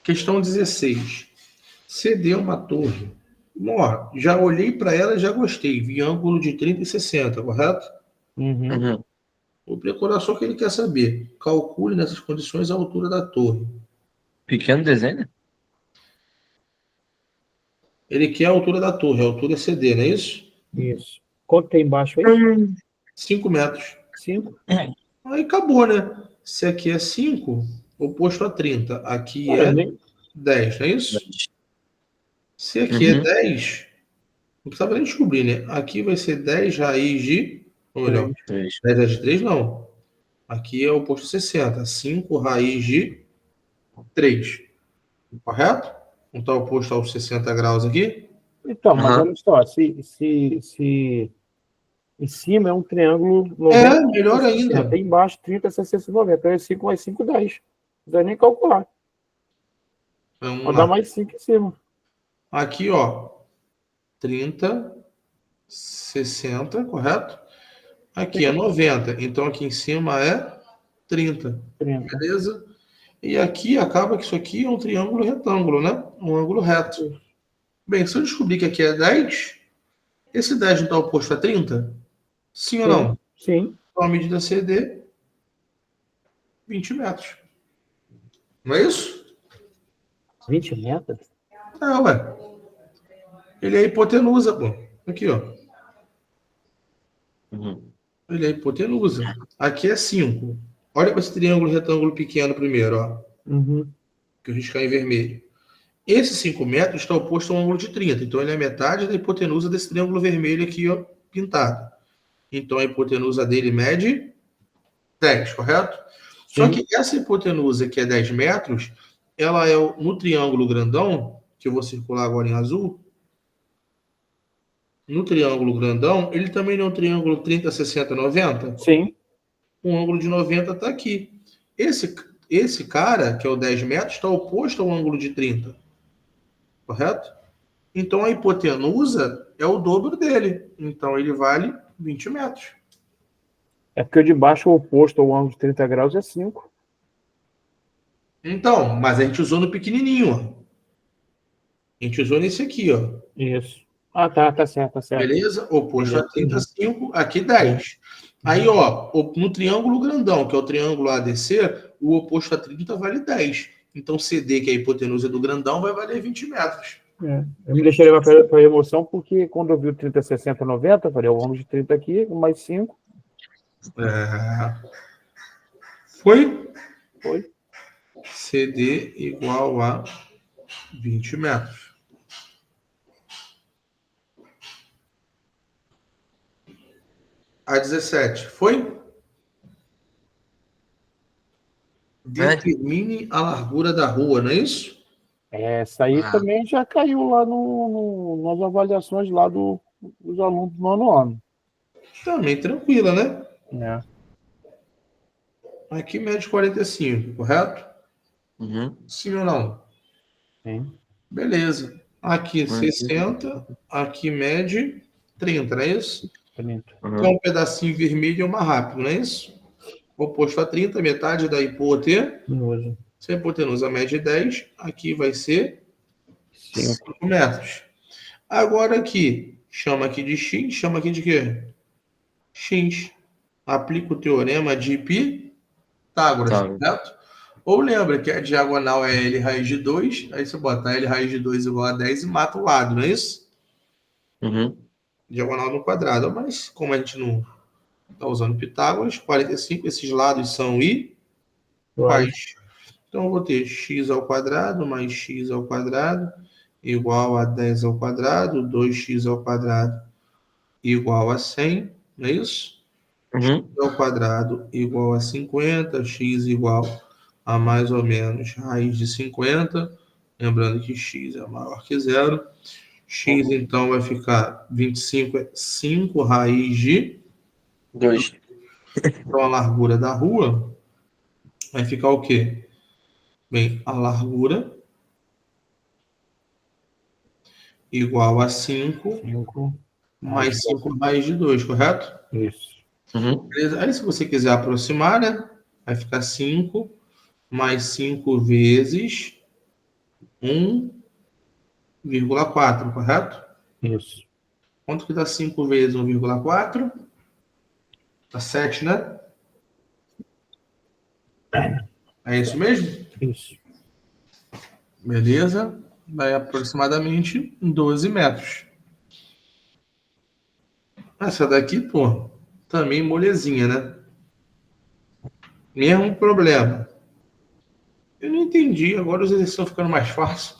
Questão 16. CD uma torre. Ó, já olhei para ela e já gostei. Vi ângulo de 30 e 60, correto? Vou procurar só o que ele quer saber. Calcule nessas condições a altura da torre.
Pequeno desenho?
Ele quer a altura da torre. A altura é CD, não é isso?
Isso. Quanto tem embaixo aí?
5 metros.
5.
Aí acabou, né? Se aqui é 5, oposto a 30. Aqui é 10, não é isso? Se aqui é 10, não precisava nem descobrir, né? Aqui vai ser 10 raiz de... Ou melhor, 10 raiz de 3, não. Aqui é oposto a 60. 5 raiz de 3. Correto? Não está oposto aos 60 graus aqui?
Então, mas olha só, se em cima é um triângulo 90,
É, melhor ainda.
Tem embaixo 30, 60, 90. Então é 5 mais 5, 10. Não precisa nem calcular. Vou dar mais 5 em cima.
Aqui, ó. 30, 60, correto? Aqui é 90. Então aqui em cima é 30. Beleza? E aqui acaba que isso aqui é um triângulo retângulo, né? Um ângulo reto. Bem, se eu descobrir que aqui é 10, esse 10 não está oposto a 30? Sim ou não?
Sim.
Então a medida CD, 20 metros. Não é isso?
20 metros?
É, ué. Ele é hipotenusa, pô. Aqui, ó. Ele é hipotenusa. Aqui é 5. Olha para esse triângulo retângulo pequeno primeiro, ó. Que eu riscar em vermelho. Esse 5 metros está oposto a um ângulo de 30. Então ele é metade da hipotenusa desse triângulo vermelho aqui, ó, pintado. Então a hipotenusa dele mede 10, correto? Só que essa hipotenusa, que é 10 metros, ela é no triângulo grandão, que eu vou circular agora em azul. No triângulo grandão, ele também não é um triângulo 30, 60, 90?
Sim.
O ângulo de 90 está aqui. Esse cara, que é o 10 metros, está oposto ao ângulo de 30. Correto? Então, a hipotenusa é o dobro dele. Então, ele vale 20 metros.
É porque o de baixo, o oposto ao ângulo de 30 graus, é 5.
Então, mas a gente usou no pequenininho, ó. A gente usou nesse aqui, ó.
Isso. Ah, tá certo, tá certo.
Beleza? Oposto a 35, aqui 10. Aí, ó, no triângulo grandão, que é o triângulo ADC, o oposto a 30 vale 10. Então, CD, que é a hipotenusa do grandão, vai valer 20 metros.
Eu me deixei levar para emoção, porque quando eu vi o 30, 60, 90, eu falei, o ângulo de 30 aqui, mais 5.
Foi?
Foi.
CD igual a 20 metros. A 17. Foi? Determine a largura da rua, não é isso?
Essa aí também já caiu lá nas avaliações lá dos alunos do 9º ano.
Também tranquila, né?
É.
Aqui mede 45, correto? Sim ou não?
Sim.
Beleza. Aqui 60, aqui mede 30, não é isso?
30.
Então, um pedacinho vermelho é o mais rápido, não é isso? Oposto a 30, metade da hipotenusa. Se a hipotenusa mede 10, aqui vai ser 5 metros. Agora aqui, chama aqui de x, chama aqui de quê? X. Aplica o teorema de Pitágoras, certo? Ou lembra que a diagonal é L raiz de 2, aí você bota L raiz de 2 igual a 10 e mata o lado, não é isso? Diagonal no quadrado. Mas como a gente não está usando Pitágoras, 45, esses lados são iguais. Então eu vou ter x ao quadrado mais x ao quadrado igual a 10 ao quadrado, 2x ao quadrado igual a 100, não é isso? X ao quadrado igual a 50, x igual a mais ou menos raiz de 50, lembrando que x é maior que zero. X, então, vai ficar 25 é 5 raiz de
2.
Então, a largura da rua vai ficar o quê? Bem, a largura igual a 5 mais 5 raiz de 2, correto?
Isso.
Beleza? Aí, se você quiser aproximar, né? Vai ficar 5 mais 5 vezes 1,4, correto?
Isso.
Quanto que dá 5 vezes 1,4? Dá 7, né? É isso mesmo?
Isso.
Beleza? Vai aproximadamente 12 metros. Essa daqui, pô, também molezinha, né? Mesmo problema. Eu não entendi. Agora os exercícios estão ficando mais fáceis.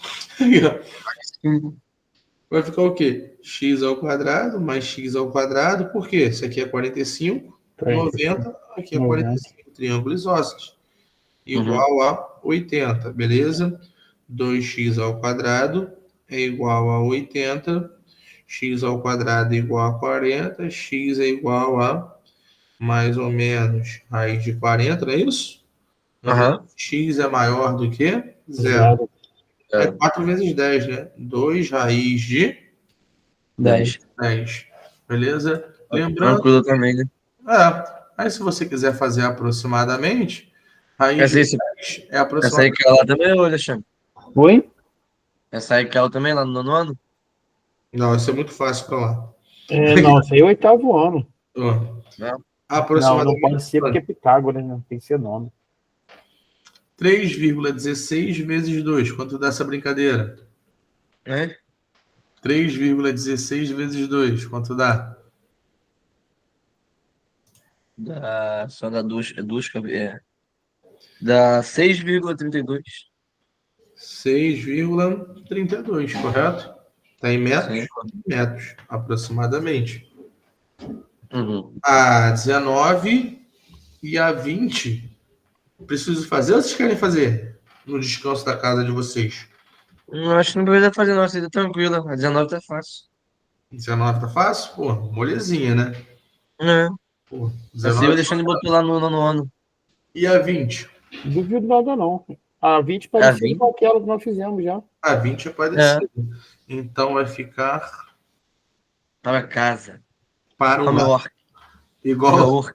Vai ficar o quê? X ao quadrado mais x ao quadrado. Por quê? Isso aqui é 45, 90. Aqui é 45. Triângulo isósceles. Igual a 80, beleza? 2x ao quadrado é igual a 80. X ao quadrado é igual a 40. X é igual a mais ou menos raiz de 40, não é isso? X é maior do que zero. É 4 vezes 10, né? 2 raiz de
10.
Beleza? Lembrando.
Tranquilo também, né?
Aí, se você quiser fazer aproximadamente, raiz de 10 é
Essa
aproximadamente.
aí que ela também, ô Alexandre?
Oi?
Essa aí que ela também, lá no 9º ano?
Não, isso é muito fácil para lá.
Não, isso aí é 8º ano.
Não.
Não pode ser porque é Pitágoras, né? Tem que ser nome.
3,16 vezes 2. Quanto dá essa brincadeira? 3,16 vezes 2. Quanto dá?
Só dá duas dá 6,32.
6,32, correto? Está em metros?
Sim.
Metros, aproximadamente. A 19 E a 20, preciso fazer ou vocês querem fazer no descanso da casa de vocês?
Não, acho que não precisa fazer, não. Seria tranquilo. A 19 tá fácil.
19 tá fácil? Pô, molezinha, né?
É.
Pô,
Assim, eu
19.
deixando ele botou lá no nono ano.
E a 20?
Duvido nada, não. A 20
A
parecida
20?
com aquela que nós fizemos já.
A 20 é
É.
parecido. Então vai ficar
Para casa.
para o
Para o meu
lar.
orc.
Igual
Meu
a
orc.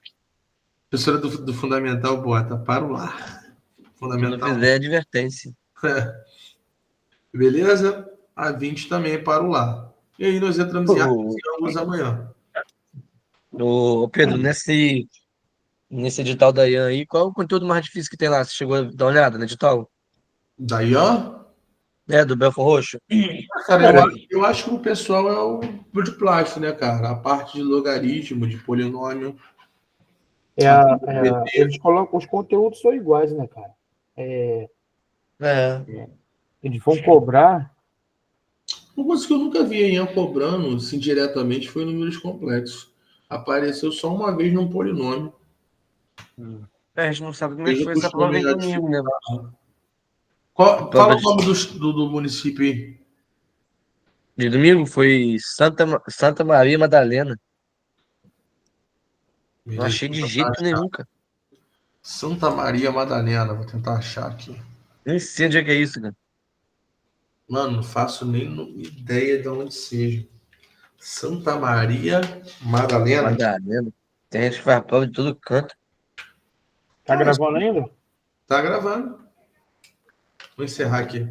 professora do Fundamental bota, para o lar.
Se não
Fundamental.
fizer, é advertência.
Beleza? A 20 também é para o lar. E aí nós entramos em artes
Ô,
e ângulos amanhã.
Pedro, nesse edital da Ian aí, qual é o conteúdo mais difícil que tem lá? Você chegou a dar uma olhada no edital?
Daí,
Do Belfort Roxo?
cara,
Cara,
eu acho que o pessoal é o de plástico, né, cara? A parte de logaritmo, de polinômio, a trigonometria.
eles colocam, os conteúdos são iguais, né, cara?
É.
Eles vão cobrar.
Uma coisa que eu nunca vi a Ian cobrando, assim, diretamente, foi números complexos. Apareceu só uma vez num polinômio.
A gente não sabe como é que
Veja
foi essa prova
costumem
aí domingo, né?
Fala
Prova
o nome do município aí.
de domingo foi Santa Maria Madalena. Não
Beleza,
achei
vou
de
tentar
jeito
achar.
nenhum, cara.
Santa Maria Madalena, vou tentar achar aqui.
Nem sei onde é que é isso, cara.
Mano, não faço nem ideia de onde seja. Santa Maria Madalena.
Madalena. Tem gente que faz prova de todo canto.
Tá gravando ainda?
Tá gravando. Vou encerrar aqui.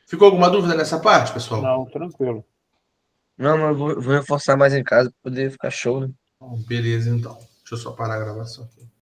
Ficou alguma dúvida nessa parte, pessoal?
Não, tranquilo.
Não, mas eu vou reforçar mais em casa pra poder ficar show, né?
Beleza, então. Deixa eu só parar a gravação aqui.